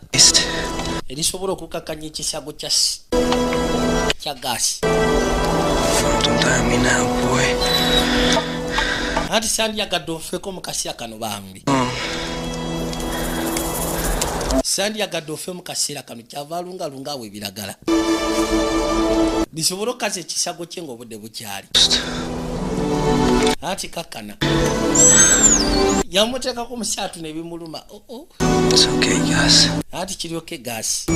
erisobola okukakkanya ekisago kya gaasi. Don't tie me now, boy. Anti sandyagadde ofeeko mu kaseera kano bambi. Sandyagadde ofe mu kaseera kano kyava alungalunga awo ebiragala. Bisobola okukaza ekisago kye ng'obudde bukyali. Anti kakkana. Yamuteekako musatu nebimuluma. It's okay, Gus. Anti kiryoke gaasi.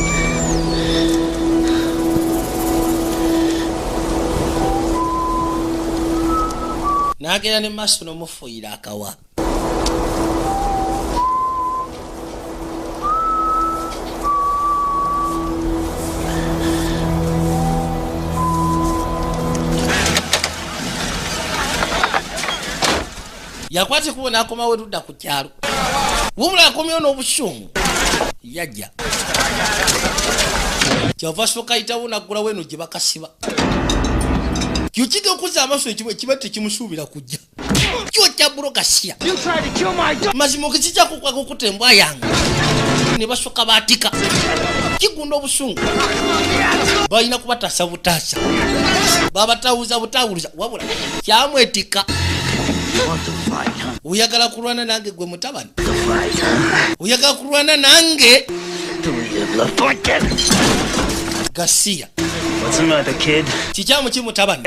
n'agenda ne maaso n'omufuuyira akawa. Yakwate kubona akomawo ludda ku kyalo. Wumula akomyewo n'obusungu. Yajja. Kyava soka itawo nagula weno gye bakasiba. Kyokige okuza amaso ekiba tekimusuubira kujja. Kyo kya buloka siya. Mazima okikijja kukutembwa yange. Ne basoka baatika. Kigunda obusungu. Balina kubataasa butaasa. Babatawuza butawuliza. Wabula kyamwetika. Uyagala kulwana nange gwe mutabani. Uyagala kulwana nange. Garcia. What's the matter, kid? Chichamu chi mutabani.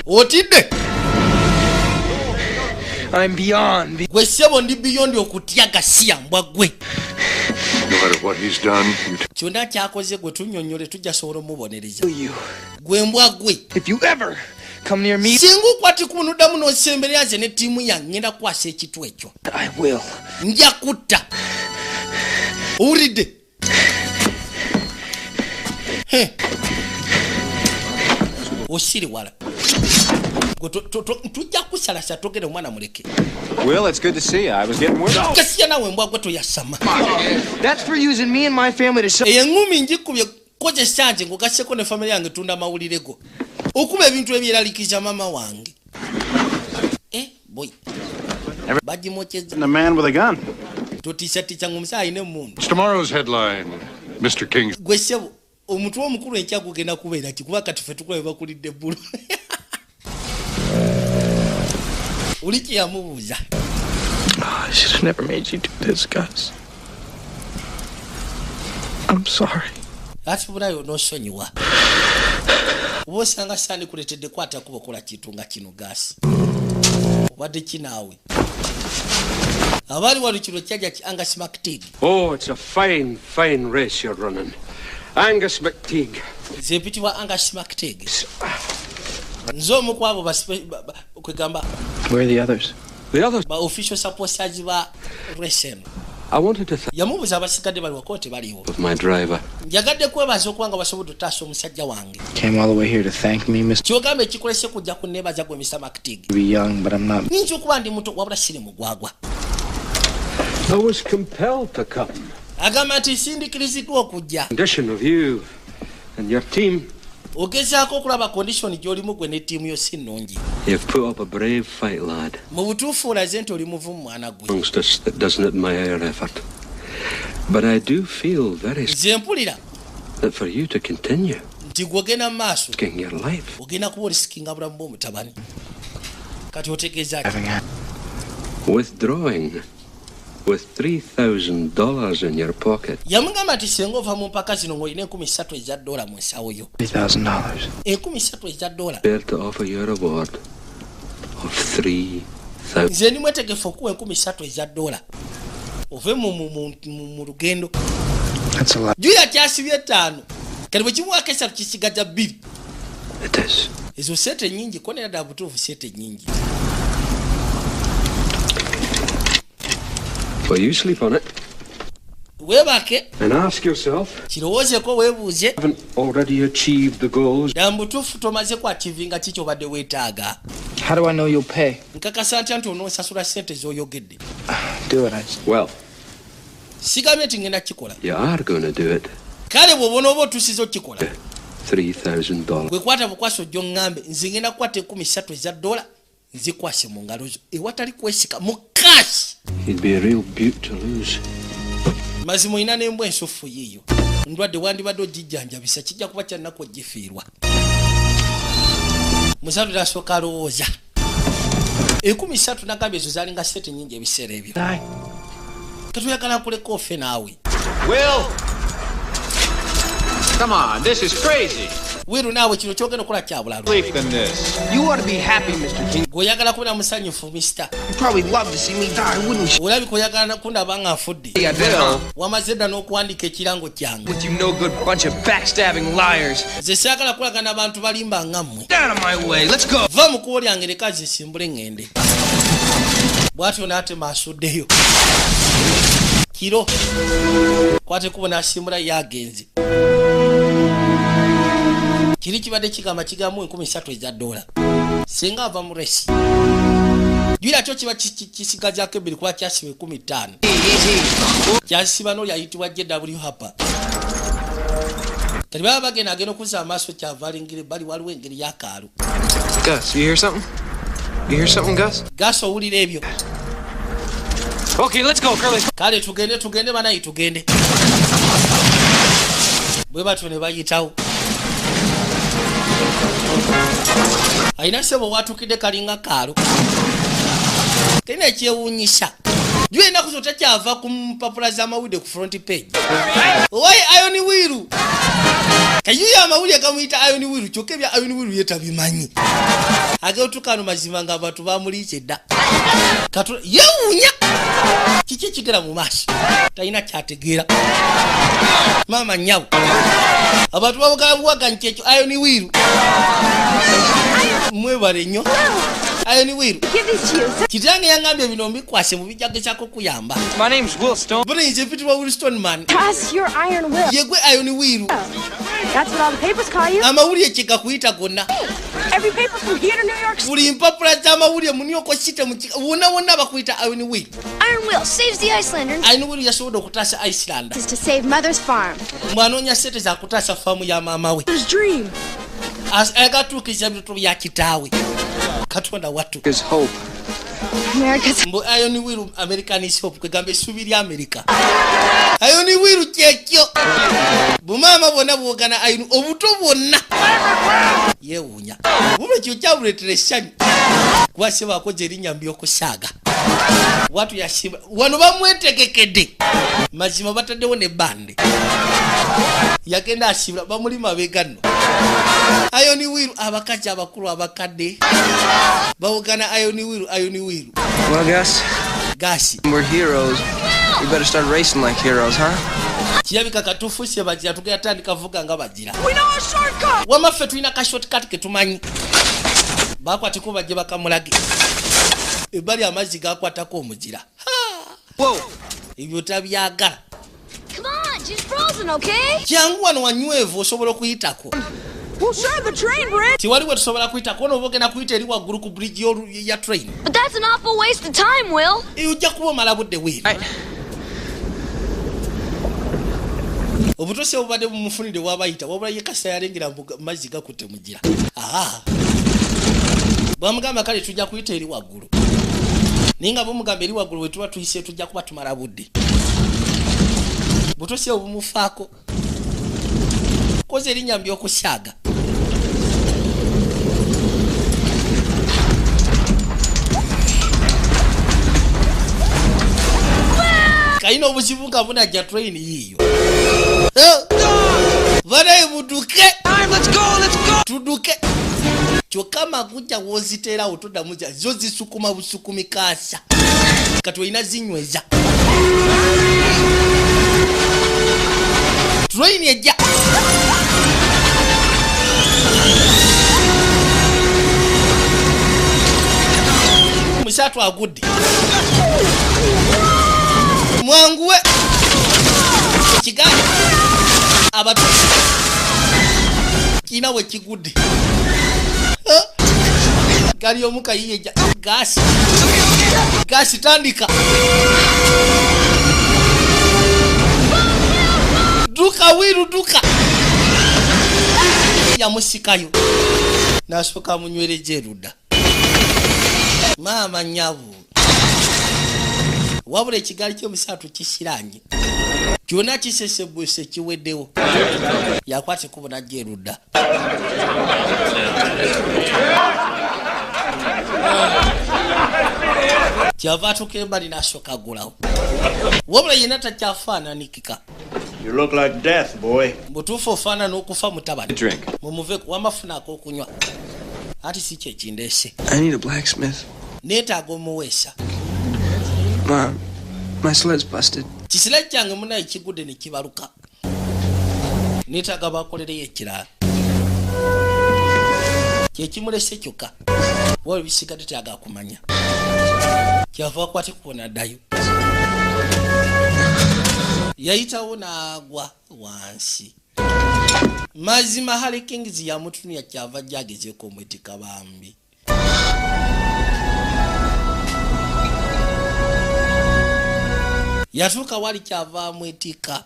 Otidde. I'm beyond. Gwe sebo ndi beyond okutya Garcia mbwa gwe. No matter what he's done, Kyonna kyakoze gwe tunnyonnyole tujja sobola omubonereza. Gwe mbwa gwe. If you ever come near me, singa ukwati kunuddamu n'osemberera ze ne ttiimu yange ngenda kukwasa ekitu ekyo. I will. Nja kutta. Owulidde? Osiri wala. Tujja kusalasa togere omwana muleke. Will, it's good to see you. I was getting worried. Kasiya nawe mbwa gwe toyasama. That's for using me and my family to engumi njikubye kozesa nze ngogasseko ne family yange tunda amawulire go. Okuba ebintu ebyeralikiza mama wange. Boy. And a man with a gun. It's tomorrow's headline, Mr. King. Gwe sebo omuntu omukulu enkya kugenda kubeera kikuba kati ffe tukula bakulidde bbulu. Uliki yamubuuza. I should have never made you do this, Gus. I'm sorry. Ati bulayo n'osonyiwa. Oba osanga sandi kuletedde kwata kuba kola kintu nga kino Gus. Obadde kinaawe. Abali wali kiro kyajja ki Angus McTeague. Oh, it's a fine, fine race you're running. Angus McTeague. Zepiti wa Angus McTeague. Nzo mukwabo kwegamba. Where are the others? The others? Ba official supporters ba racing. I wanted to yamubuza abasigadde bali wakote baliwo. With my driver. Njagadde kwebaza okuwanga basobola otaasa omusajja wange. Came all the way here to thank me, Mr. Kyogambe ekikolese kujja kunneebaza gwe Mr. McTeague. Be young, but I'm not. Nyinza okuba ndi muto wabula siri mugwagwa. I was compelled to come. Agamba nti sindikiriziddwa okujja. Condition of you and your team. Ogezaako okulaba condition gy'olimu gwe ne ttiimu yo si nnungi. You've put up a brave fight, lad. Mu butuufu olaze nti oli muvumu mwana gwe. Amongst us that doesn't admire your effort. But I do feel very nze mpulira that for you to continue nti gwogenda mu maaso risking your life. ogenda kuba olisikinga bulamu bw'omutabani. Kati otegeeza Withdrawing with $3,000 in your pocket. yamugamba nti senga ova mu mpaka zino ng'olina $3,000 mu nsawo yo. $3,000. $3,000. Fair to offer you a reward of $3,000. nze ndi mwetegefu okuwa $3,000 ove mu lugendo. Julia kyasibye 5 kati bwe kimuwako 3 kisigaza 2. Ezo sente nyingi konera dda butuufu sente nyingi. Well, you sleep on it. Weebake. And ask yourself. Kirowoozeko weebuuze. Haven't already achieved the goals. Dda butuufu tomaze kwativinga kiki obadde weetaaga. How do I know you'll pay? Nkakasa ntya nti onoosasula sente z'oyogedde. Do it, Well. Sigambye nti ngenda kikola. You are going to do it. Kale bw'obona oba otuusiza okikola. $3,000. Gwe kwata bukwasa ojja oŋŋambe nze ngenda kukwata $3,000 nzikwase mu ngalo zo ewatali kwesika mu cash. He'd be a real beaut to lose. Mazima olina n'embwa ensufu yiiyo. Ndwadde wandibadde ogijjanjabisa kijja kuba kya nnaku ogifiirwa. Muzaadde asooka alowooza. 13,000 nagambye ezo zaalinga sente nyingi ebiseera ebyo. Katuyagala nkuleko ofe naawe. Will! Come on, this is crazy. Wiru naawe kino kyogenda okukola kya bulalo. Than this. You ought to be happy, Mr. King. Goyagala kubeera musanyufu mister. You probably love to see me die, wouldn't you? Olabika oyagala kundaba nga afudde. Yeah, I bet, huh? Wamaze dda n'okuwandiika ekirango kyange. With you no good bunch of backstabbing liars. Nze saagala kulagana abantu balimba nga mmwe. Get out of my way, let's go. Va mu kkubo lyange leka zisimbule ngende. Bw'atyo n'atema asuddeyo. Kiro. Kwate kubo n'asimbula yagenze. Kiri kibadde kigamba kigamu $13,000. Singa ava mu resi. Jwira kyo kiba kisigazaako ebbiri kuba kyasiba $15,000. Kyasiba n'oli ayitibwa JW Hapa. Kati baba bagenda agenda okuzza amaaso kyava alingire bali waliwo engeri y'akaalo. Gus, you hear something? You hear something, Gus? Gus, owulira ebyo. Okay, let's go, Curly. Kale tugende banayi tugende. Bwe batyo ne bayitawo. Ayina sebo watukide kalinga kaalo. Tena kyewunyisa. Jwe ennaku zo takyava ku mpapula z'amawulire ku front page. Owaye Iron Wiru. Kayuya amawulire gamuyita Iron Wiru kyokka ebya Iron Wiru yetabimanyi. Ageutukano mazima nga abantu bamuliike dda. Katula yewunya. Kiki kigera mu maaso. Talina kyategeera. Mama nyawo. Abantu babugala buwaga nkyekyo Iron Wiru. Mwebale nnyo. Iron Wiru. Kitange yangambye bino mbikwase mu bijjage kyako kuyamba. My name's Will Stone. But he's a Peter Wilstone man. Gus, you're Iron Will. Yegwe Iron Wiru. That's what all the papers call you. Amawulire kika kuyita gonna. Every paper from here to New York. Buli mpapula z'amawulire mu New York City wonna bakuyita Iron Wiru. Iron Will saves the Icelanders. Iron Wiru yasobodde okutaasa Iceland. Is to save Mother's farm. Mwanoonya sente za kutaasa faamu ya maama we. His dream. Agatuukiriza ebintu bya kitaawe. Katonda wattu. There's hope. America's. Mbu Iron Wiru American is hope kwegamba essuubi lya America. Iron Wiru kyekyo. Bumaama bwonna bwogana Iron obuto bwonna. Yewuunya. Bube kyo kyabuleetera essanyu. Kuba se bakoze erinnya mbi okusaaga. Watu yasiba. Wano bamwetegekedde. Mazima bataddewo ne bande. Yagenda asibula bamuli mabega nno. Iron Wiru abakazi abakulu abakadde. Bawogana Iron Wiru. Well, Gus. Gus. We're heroes. We better start racing like heroes, huh? Kirabika katuufu se bajira tugenda tandika vuga nga bajira. We know a shortcut. Wamaffe tulina ka shortcut ke tumanyi. Bakwateko bajje bakamulage. Ebbali amazzi gakwatako omuzira. Whoa. Ebyo tabyagala. Come on, she's frozen, okay? Jangu wano wanywevu osobola okuyitako. We'll share the train bridge. Tiwaliwo tusobola kuyitako n'obogenda kuyita eri waggulu ku bridge ya train. But that's an awful waste of time, Will. Ojja kuba omala budde weeri. Obutose obubadde bumufunire wabayita wabula ye kasa yalengera mazzi gakutte mugira. Bwamugamba kale tujja kuyita eri waggulu. Ninga bumugamba eri waggulu we tuba tuyise tujja kuba tumala budde. Butose obumufaako. Koze erinnya mbi okusaaga. Kayina obuzibu nga bunajja train yiyo. Vanaye muduke. Let's go. Tuduke. Kyokka maguja woziteerawo toddamuza zo zisukuma busukumi kaasa. Kati olina zinyweza. Train ejja. Musatu agudde. Mwanguwe. Kigali. Abatu. Kina we kigudde. Gali omuka yiyeja. Gasi. Gasi tandika. Duka Wiru duka. Ya musikayo. Nasooka munywere jeruda. Mama nyabu. Wabula ekigali ky'omusatu kisiranye. Kyonna kisesebwese kiweddewo. Yakwate kubona jeruda. Kyava atuuka embali n'asooka agulawo. Wabula yenna takyafaananikika. You look like death, boy. Butuufu ofaana n'okufa mutabani. Drink. Mumuve wamafuna ak'okunywa. Ati si kye kindeese. I need a blacksmith. Neetaaga omuweesa. Mom, my sled's busted. Kisila kyange munaye kigudde ne kibaluka. Neetaaga bakolereyo ekirala. Kye kimulese kyokka. Wali bisigadde tyaga kumanya. Kyava akwate kubona addayo. Yayitawo n'agwa wansi. Mazima Harry Kings yamutunuya kyava jagezeeko omwetika bambi. Yatuuka wali kyava amwetika.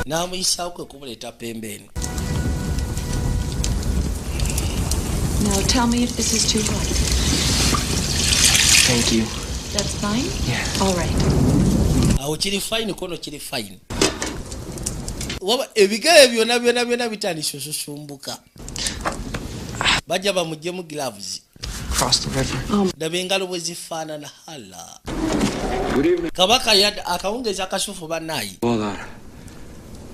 N'amuyisaawo kwe kumuleeta pembeni. Now tell me if this is too light. Thank you. That's fine? Yeah. All right. Awo kiri fine kono kiri fine. Waba ebigere byonna bitandise osusumbuka. Bajja bamuggyemu gloves. Cross the river. Daba engalo bwe zifaanana hala. Good evening. Kabaka yadde akawungeezi akasufu bannayi. Well,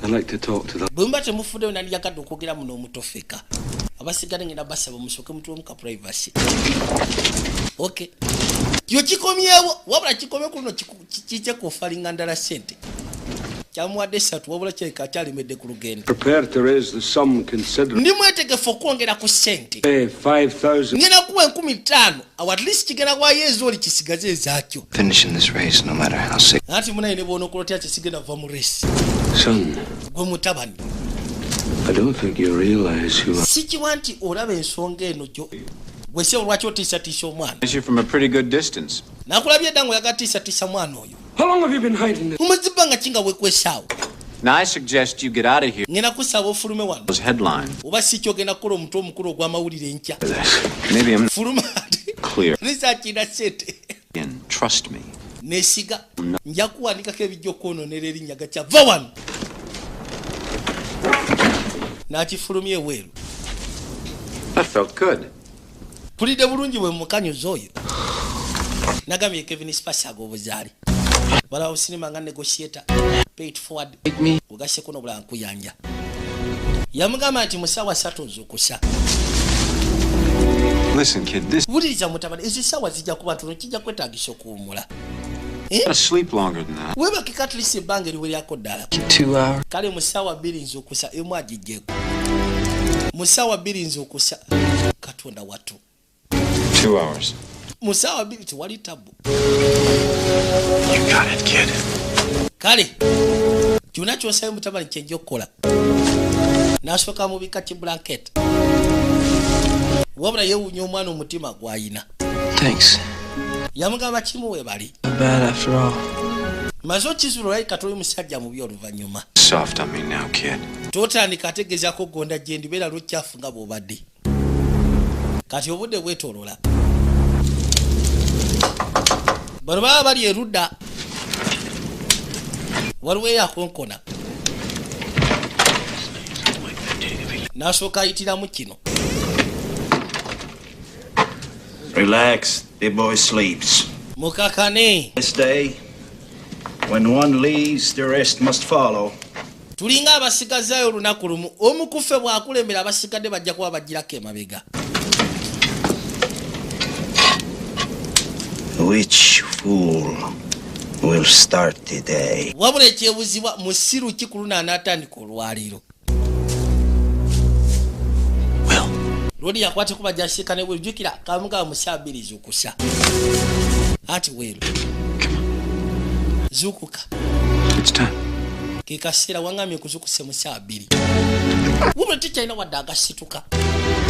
I'd like to talk to them. Bwe mba temufuddeyo nali yagadde okwogera muno omutofeka. Abasigadde ngenda basaba musooke mutuwe muka privacy. Okay. Yo kikomyewo wabula kikomye kuno kikije kufalinga ndala sente. Kyamuwadde 3 wabula kyeka akyalimedde ku lugendo. Prepare to raise the sum considerably. Ndi mwetegefu okwongera ku sente. Pay 5,000. Ngena kuwa 15,000 awo at least kigenda kwa yezu oli kisigaze ezaakyo. Finishing this race no matter how sick. Ati munaye ne bono kulotya kisigenda va mu race. Son, Gwe mutabani. I don't think you realize who I Sikiwa nti olaba ensonga eno gyo. Gwese olwaki otiisatiisa omwana. You from a pretty good distance. Nakulabye dda ng'oyagatiisatiisa mwana oyo. How long have you been hiding this? Mumaze ebbanga ki nga weekwesaawo. Now I suggest you get out of here. Ngenda kusaba ofulume wano. Those headline. Oba si kyogenda kukola omutwe omukulu ogw'amawulire enkya. Maybe I'm Fuluma ate. clear. Risaakira sente. And trust me. Nesiga. Nja kuwandikako ebijja okwonoonera erinnya gakya. Va wano. N'akifulumya eweeru. That felt good. Pulidde bulungi bwe mukanyuza oyo. Nagambye Kevin Spacey ag'obuzaali. Walawo sinema nga negotiator. Pay it forward. Ugaseko n'obulala nkuyanja. Yamugamba nti mu ssaawa 3 ozuukusa. Listen, kid, this Wuliriza mutabani, ezo essaawa zijja kuba ntono kijja kwetaagisa okuwummula. gotta sleep longer than that. Weebakeka at least ebbanga eriweryako ddala. 2 hours. Kale mu ssaawa 2 nzuukusa emu agiggyeko. Mu ssaawa 2 nzuukusa Katonda wattu. 2 hours. Mu ssaawa 2 tewali tabu. You got it, kid. Kale kyonna ky'osabye mutabani kyenja okukola. N'asooka mubika kibulanketi. Wabula yeewuunya omwana omutima gw'ayina. Thanks. Yamugamba kimuwe bali. Bad after all. Maze okizula olwayi kati oli musajja mubi oluvannyuma. Soft on me now, kid. Totandika ategezaako gonda gye ndibeera lw'okyafu nga bw'obadde. Kati obudde bwetoolola. Bano baba bali erudda. Waliwo eyakonkona. N'asooka ayitiramu kino. Relax, the boy sleeps. Mukakane. This day, when one leaves, the rest must follow. Tulinga abasigazaayo olunaku lumu. Omu ku ffe bw'akulembera abasigadde bajja kuba bagirako emabega. Which fool will start the day? Wabula ekyebuzibwa musiru ki ku luno anaatandika olwaliiro. Lodi yakwate kuba jashika ne bwejukira kamuga musabiri zukusa. Ati weru. Zukuka. It's time. Kikasira wangamye kuzukuse musabiri. Wumwe ticha ina wadaga situka.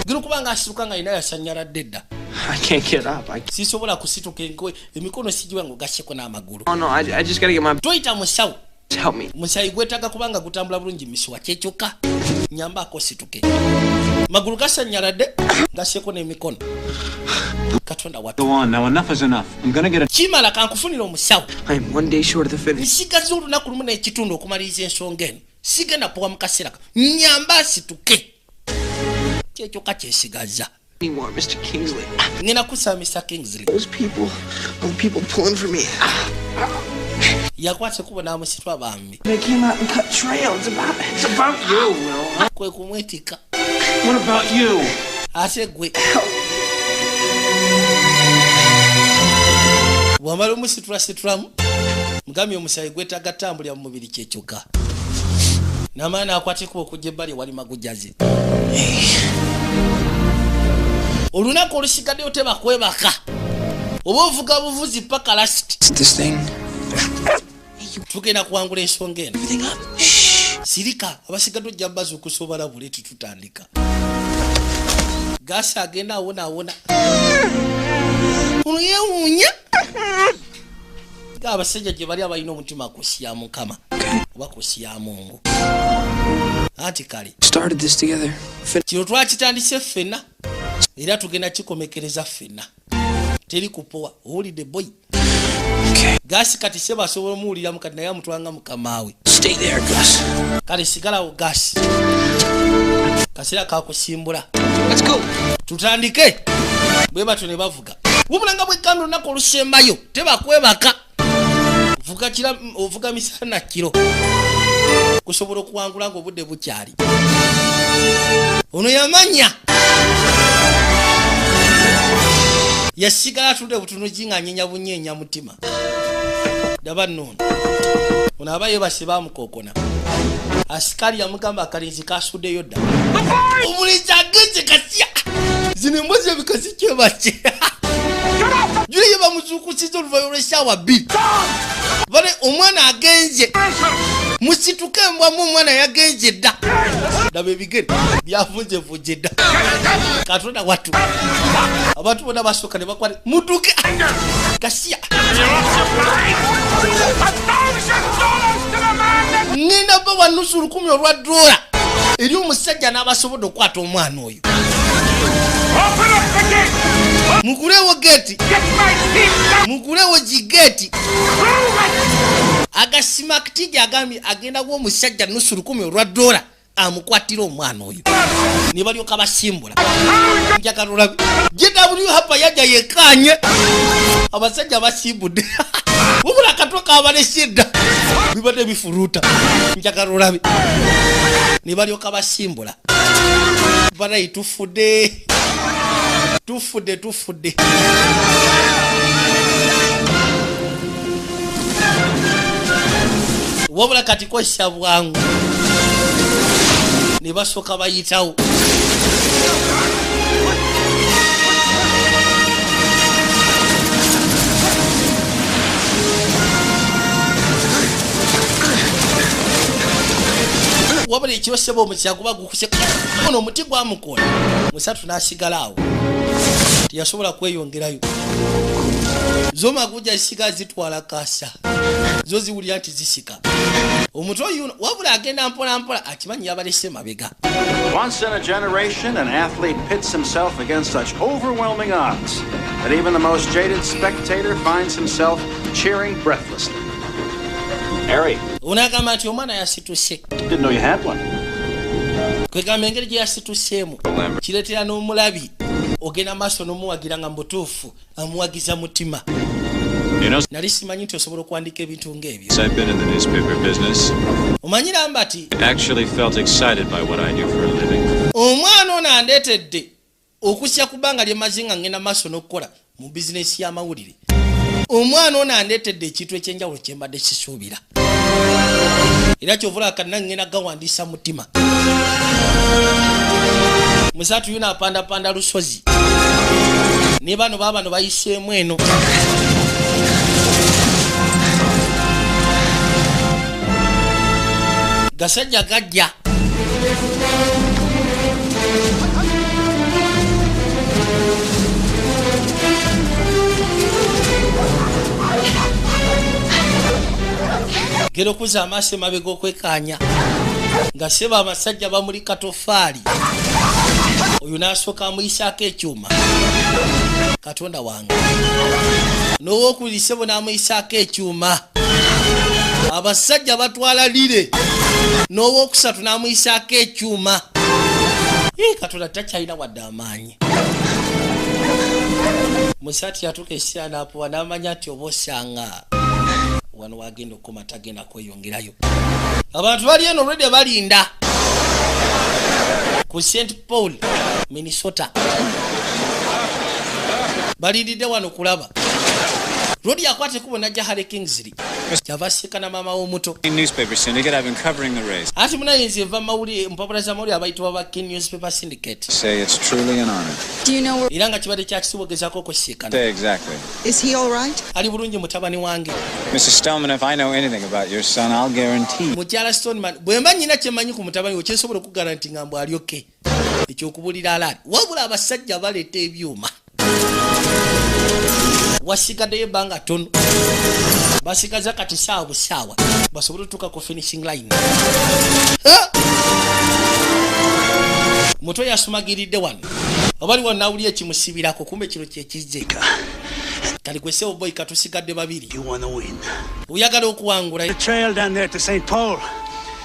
Gino kubanga asituka nga inayo sanyara dedda. I can't get up. Sisobola kusituka engwe emikono sijiwe ngo gasheko na amaguru. Oh no, I just gotta get my. Toita musawo. Help me. Musayi gwetaga kubanga kutambula bulungi miswa kyekyuka. Nyamba akosituke. Maguru gasanyalade gasheko n'emikono. Katonda watu. Go on now, enough is enough. I'm gonna get a Kimala kankufunira omusawo. I'm 1 day short of the finish. Nsigaze olunaku lumu n'ekitundu okumaliriza ensonga eno. Sigenda powa mu kaseera. Nyamba asituke. Kyekyoka kyesigaza. Anymore, Mr. Kingsley. Ngena kusaba Mr. Kingsley. Those people pulling for me. yakwate kubona amusitwa bambi. They came out and cut trail. It's about you, Will. Kwe kumwetika. What about you? Ate gwe. Wamala omusitulamu mugambye omusayi gwetaga tambulira mu mubiri kyekyoka. Namana akwateko okujja ebbali wali magujazi. Olunaku olusigadde oteba kwebaka. Oba ovuga buvuzi paka last. This thing. Tugenda kuwangula ensonga eno. Sirika abasigadde ojja mbazi okusobola buli tutandika. Gasa agenda awona. Uyewunya. Abasajja gye bali abalina omutima kusiya Mukama oba kusiya Mungu. Ati kale Started this together. kino twakitandise ffenna era tugenda kikomekereza ffenna. Teri kupowa owulidde boy. Gasi kati se basobola omuwuliramu kati naye amutwanga Mukamaawe. Stay there, Gus. Kale sigalawo Gasi. Kaseera kakusimbula. Let's go. Tutandike. Bwe batyo ne bavuga. Wumulanga bwe kamera olunaku olusembayo teba kwebaka. Ovuga misana kiro. Kusobola okuwangula ng'obudde bukyali. Ono yamanya. Yasigala atudde butono jinga nyenya bunyenya mutima. Daba nnono. Ono abaye base bamukokona. Asikali yamugamba akalinzi kasuddeyo dda. Omulinzi agenze kasya. Zino emboozi ebikazi kyebache. Juli yeba muzukusizo oluvayo lw'essaawa 2. Bale omwana agenze. Musituke mbwamu omwana yagenze dda. Daba ebigere byavunjevunje dda. Katonda watu. Abantu bonna basooka ne bakwata mutuke. Kasya. Ngenda bawa nusu lukumi olwa $1 eri omusajja n'abasobodde okukwata omwana oyo. Mugulewo geti. Mugulewo jigeti. Agasima kitija agambye agenda gwo omusajja nusu lukumi olwa $1 amukwatira omwana oyo. Ne balyoka basimbula. Njakalola JW hapa yaja yekanye. Abasajja basimbudde. Wabula katoka abaleshedda. Bibadde bifuruta. Njakalola. Ne balyoka basimbula. Bana itufudde. Tufudde. Wabula kati kwesha bwangu. Ne basooka bayitawo. Wabula ekirosebo omukyago bagukuse. Ono omuti gwamukola. Musatu n'asigalawo. Tiyasobola kweyongerayo. Zoma kuja isika zitwala kasa. Zo ziwulira nti zisika. Omutwe yuno wabula agenda mpola akimanyi yabalese mabega. Once in a generation, an athlete pits himself against such overwhelming odds that even the most jaded spectator finds himself cheering breathlessly. Harry. Unagamba nti omwana yasituse. Didn't know you had one. Kwegamba engeri gye yasituseemu kireetera n'omulabi ogenda maaso n'omuwagira nga mbutuufu amuwagiza mutima. Nali simanyi nti osobola okuwandika ebintu ng'ebyo. I've been in the newspaper business. Omanyira mbati Actually felt excited by what I do for a living. Omwana ono andeetedde okusya kubanga lyemazinga ngenda maaso n'okukola mu bizinesi y'amawulire. Omwana ono andeetedde ekintu ekyenjawulo kye mbadde kisuubira. Era kyovula kanna ngenda gawandiisa mutima. Musatu yuno apanda lusozi. Ne bano babano bayiseemu eno. Gasajja gajja. Gero kuza amase mabega okwekanya. Nga seba amasajja bamuli katofaali. Oyo n'asooka amuyisako ekyuma. Katonda wange. N'owookulise bo n'amuyisako ekyuma. Abasajja batwala lire. N'owookusatu n'amuyisako ekyuma. Katonda takyalina wadde amaanyi. Musati yatuuka essira n'apuwa n'amanya nti oba osanga wano wagenda okoma tagenda kweyongerayo. Abantu bali eno already balinda ku St. Paul, Minnesota. Balindidde wano kulaba. Rodi akwate kubona Jahare Kingsley. Javasika na mama omuto. Newspaper syndicate, I've been covering the race. Ati munayinza enva mawuli mpapula za mawuli abayitibwa ba King Newspaper Syndicate. Say it's truly an honor. Do you know where... Iranga kibadde kya kisibogezaako okusiikana. Say exactly. Is he all right? Ali bulungi mutabani wange. Mrs. Stillman, if I know anything about your son, I'll guarantee. Mukyala Stoneman, bwe mba nnyina kye mmanyi ku mutabani we kyensobola okugaranti nga mbw ali okay. Ekyokubulira alaali. Wabula abasajja baleeta ebyuma. Wasigaddeyo ebbanga ttono. Basigaza kati saawa busaawa basobole otuuka ku finishing line. Muto yasumagiridde wano abali wanawulira ekimusibirako kumbe kino kyekizze kali kweseo boy katusigadde babiri. Uyagala okuwangula. The trail down there to St. Paul.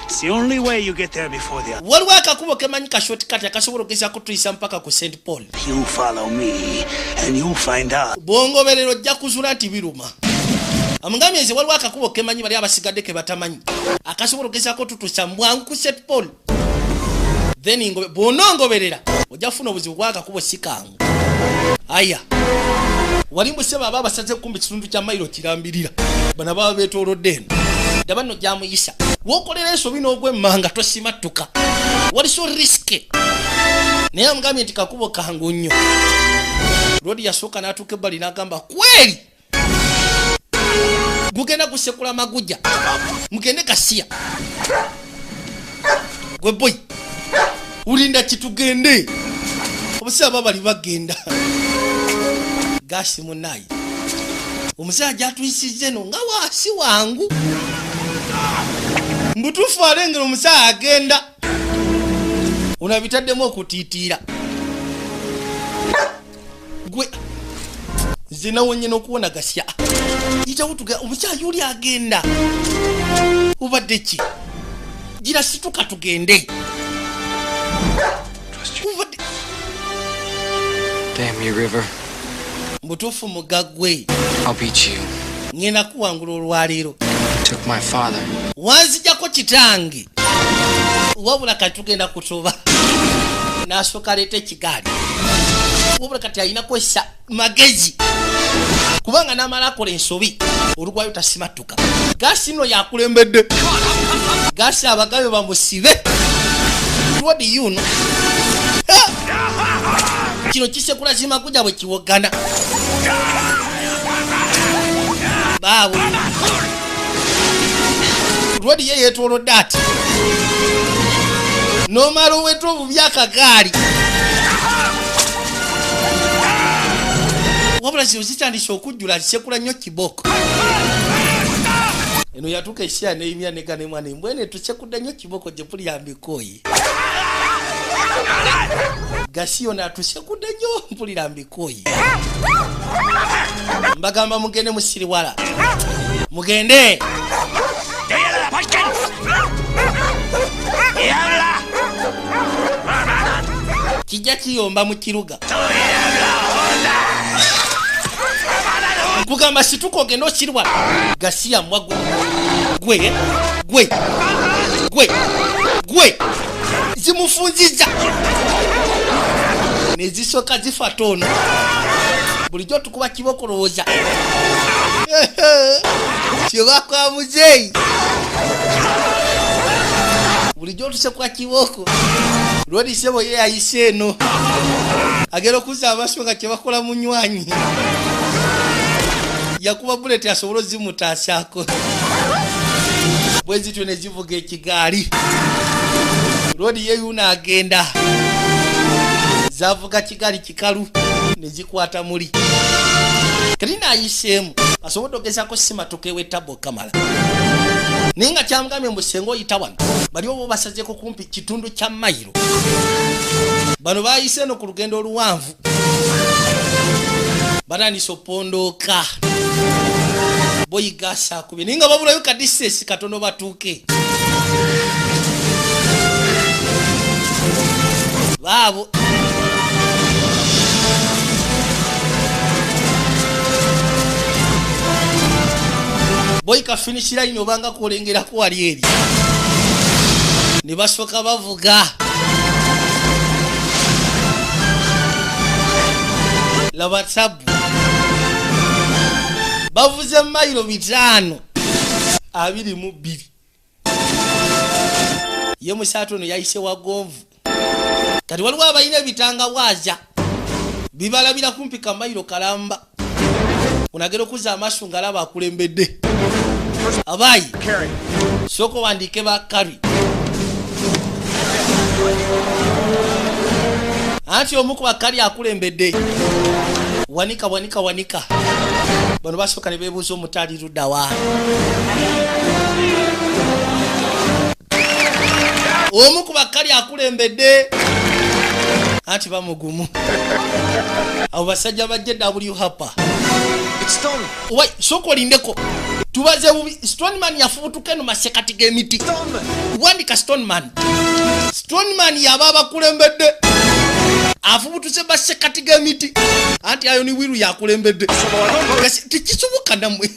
It's the only way you get there before the other. Waliwo akakubo kemanyi ka shortcut akasobola okugeza kutuyisa mpaka ku St. Paul. You follow me and you'll find out. Bwongoberero ojja kuzula nti biruma. Amugambye nze waliwo akakubo kemanyi bali abasigadde ke batamanyi akasobola okugezako tutusa mbwangu ku St. Paul. Then bw'onongoberera ojja kufuna obuzibu bw'akakubo sikangu. Aya wali mbuseba aba basaze kumbi kitundu kya mayiro kirambirira bana baba beetoolodde eno daba nno gyamuyisa w'okolera ensobi n'ogwemmanga tosimattuka wali so risky. Naye amugambye nti kakubo kangu nnyo. Rodi yasooka n'atuuka ebbali n'agamba kweri gugenda gusekula maguja mugende kasiya gwe boy ulinda kitugende obusaba bali bagenda gasi munayi omusajja atuyisizze no nga waasi wangu mbutufu alengera omusajja agenda unabitaddemu okutiitiira gwe nze nawe nyina okuwona gasya yitawutuga omusajja oli agenda ubadde ki gira situka tugende. Damn you, River. Mbutufu mugagwe. I'll beat you. Ngenda kuwangula olwaleero. Took my father. Wanzijako kitange. Wabula kati tugenda kutuba. Nasooka aleeta ekigaali. Wabula kati alina kwessa magezi. Kubanga n'amala akola ensobi olugwayo tasimattuka. Gasi nno yakulembedde. Gasi abagabe bamusibe. What do you know? Kino kisekula kimaguja bwe kiwogana. Babu. Rodi ye yeetoolodde ati. Nomala owetwa obubi akagaali. Wabula zitandise okujjula kisekula nnyo kiboko. Eno yatuuka esya n'eyimya negana mwana embwene tusekudde nnyo kiboko gye puli yambikoyi. Gasi yona atusekudde nnyo mpulira mbikoyi. Mbagamba mugende musiriwala. Mugende. Kijja kiyomba mu kiruga. Kugamba situko ogenda okiriwala. Gasi yamwa gwe zimufunziza nezisoka zifa tono bulijjo tukuba kiboko lowooza kyoba kwa muzeeyi bulijjo tusekwa kiboko lwodi sebo ye ayise eno agera okuza abaso nga kyebakola munywanyi yakuba buleti asobola zimutaasako bwezityo ne zivuga ekigaali lodi yeyuna agenda zavuga kigali kikalu ne zikwata muli kati naayiseemu asobodde ogezako simatoka ew'ettabo kamala naye nga kyamugambye mbu senga oyita wano baliwo bo basazeko kumpi kitundu kya mayiro bano baayise eno ku lugendo oluwanvu batandise opondooka boyigasa akubye naye nga babulayo kadisesi katono batuuke baabo boy ka finish line obanga kolengera ko ali eri ne basoka bavuga la WhatsApp bavuze mailo 5 22 ye musatu no yaise wagonvu kati waliwo abayina bitanga waza bibalabira kumpika mailo kalamba unagero kuza amashu ngalaba akulembedde abayi soko wandike ba kari anti omuku bakali akulembedde wanika bano basoka ne bebuzo mutali rudawa omuku bakali akulembedde anti bamugumu abo basajja bajje W hapa Stone wai soko lindeko tubaze bubi Stoneman yafubutuke no masekati gemiti wandika Stoneman yababa kulembedde afubutuse basekati gemiti anti ayo ni wiru yakulembedde tikisubuka namwe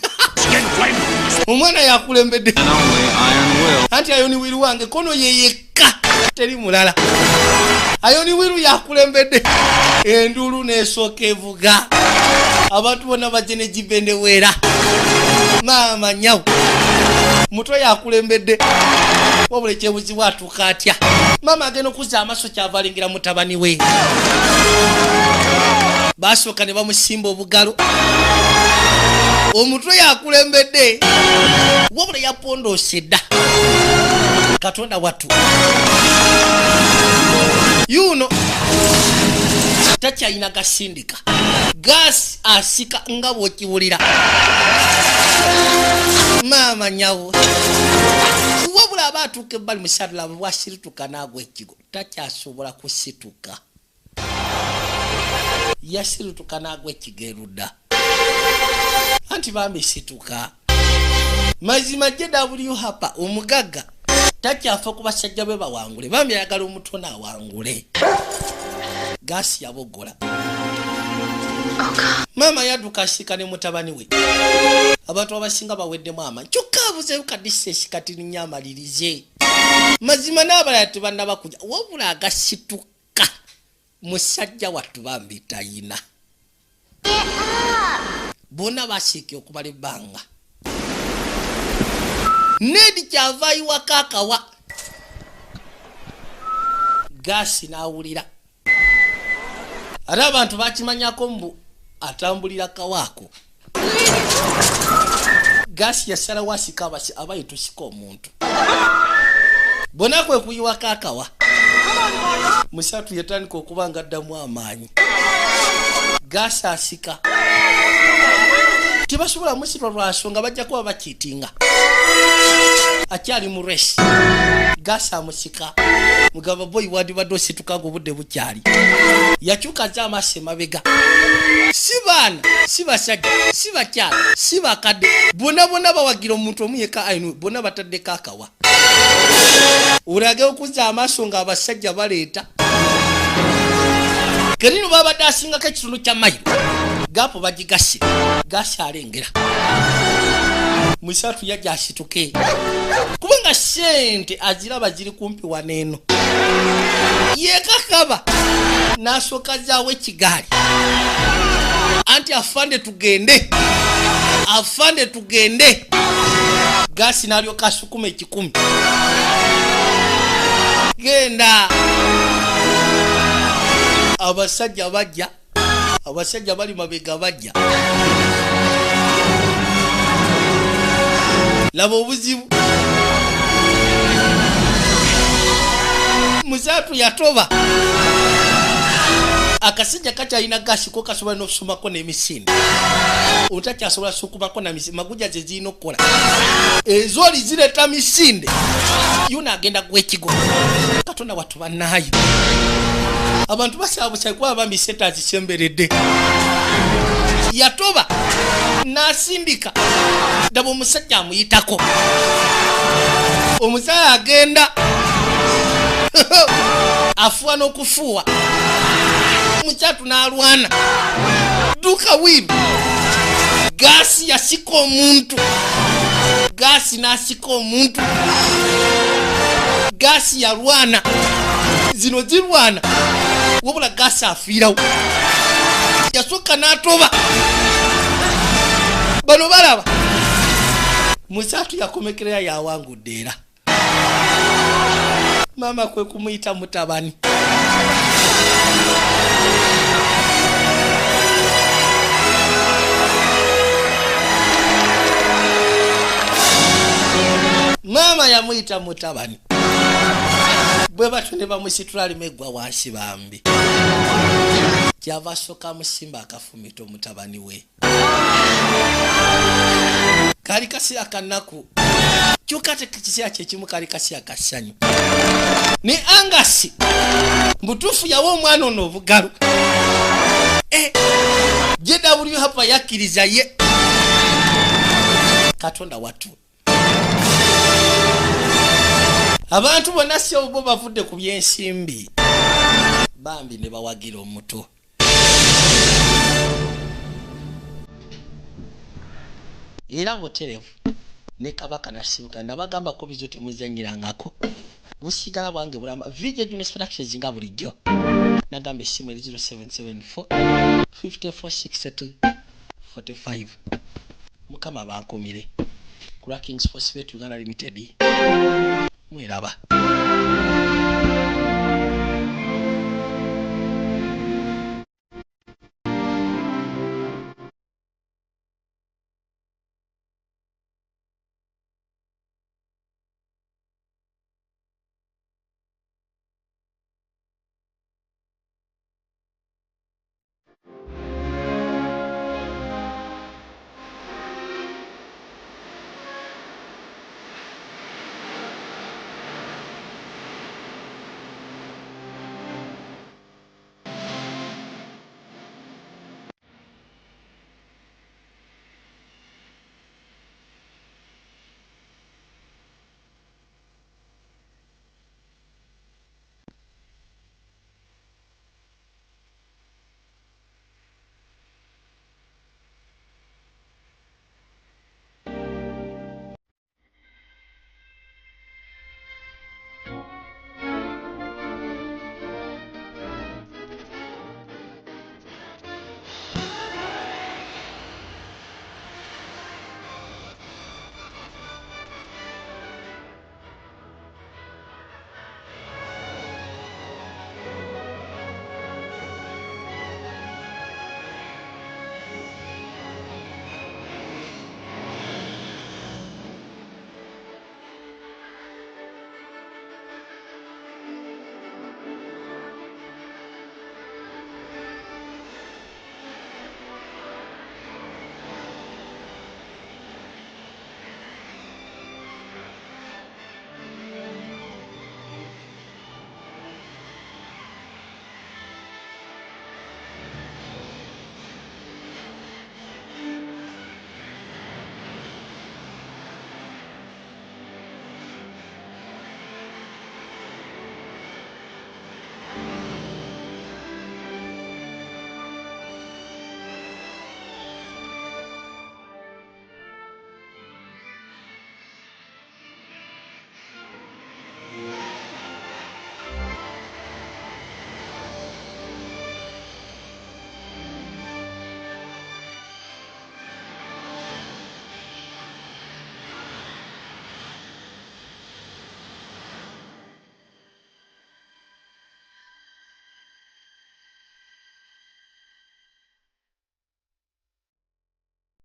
omwana yakulembedde anti ayo ni wiru wange kono yeyeka teri mulala ayo ni wiru yakulembedde endulu nesoka evuga abantu bona bajene jibende wera mama nyaw muto yakulembedde wabule kyebuzi watu katya mama ageno kuza amaso kyavalingira mutabani we basoka ne bamusimba obugalo omutwe yakulembedde wabule yapondo sedda katonda watu yuno tacha ina kasindika gas asika ngabo kiwulira mama nyawo wabula abatuke bali mushatla bwashirituka nagwe kigo tacha asobola kusituka yashirituka nagwe kigeruda anti bambi situka mazima JW hapa omugaga tacha afa kubasajja bwe bawangule bambi yagala omutona awangule gasi yabogola mama yaduka shika ne mutabani we abantu abasinga bawedde mama chukabuze ukadise shikati nyama lilize mazima nabalati banda bakuja wabula agashituka musajja watu bambi tayina bona bashike okubale banga nedi kyavai wakakawa gasi nawulira ara abantu bakimanyako mbu atambulira kawako gasi yasala wasika basi abayito siko omuntu bona kwe kuyiwa kakawa musatu yatandika okubanga ddamu amaanyi gasi asika tibasobola musitwa lwasonga bajja kuba bakitinga akyali mu race gasi amusika mugaba boy wadi badosi tukango budde bukyali yakyuka za amase mabega sibana sibasajja sibakyala sibakadde bona bawagira omuntu omuyeka ayinu bona batadde kakawa urage okuza amaso nga abasajja baleeta kerino baba dasinga kakitundu kya mailo gapo bagigasi gasi alengera musatu yajja ashituke kubanga sente aziraba ziri kumpi waneno yekakaba nasoka zawe kigali anti afande tugende gasi nalyo kasukuma ekikumi genda abasajja bali mabega bajja labo obuzibu musatu yatoba akasijja kakyalina gasi ko kasobola n'okusumako n'emisinde otakyasobola sukumako na misinde maguja ze zirina okukola ezoli zireeta misinde yuna agenda gwekigo katonda watu bannayi abantu basaabusa kuba bambi sente azisemberedde yatoba n'asindika daba omusajja amuyitako omusajja agenda afuwa n'okufuwa mukyatu n'alwana duka wiru gasi yasika omuntu Gasi nasika omuntu. Gasi yalwana. Zino zirwana. Wabula gasi afiirawo. Yasooka n'atoba. Bano balaba. Musatu yakomekerera yawangudde era. Mama kwe kumuyita mutabani. Mama yamuyita mutabani. Bwe batyo ne bamusitula limegwa wansi bambi. Kyava asooka musimba akafumita omutabani we. Kali kaseera kanaku. Kyokka tekiseera kyekimu kali kaseera kassanyu. Ne Angasi mbutuufu yawa omwana ono obugalo. JW hapa yakkiriza ye. Katonda watu. Abantu bonna si obo bavudde ku byensimbi. Bambi ne bawagira omuto. Era buterevu ne Kabaka nasibuka nabagamba ko bizo temuzanyirangako. Busigala bwange bulamba. Video Junes Productions nga bulijjo. Nagambe simu 0774 5462 45. Mukama bankomire. Cracking Sports Bet Uganda Limited. Mweraba.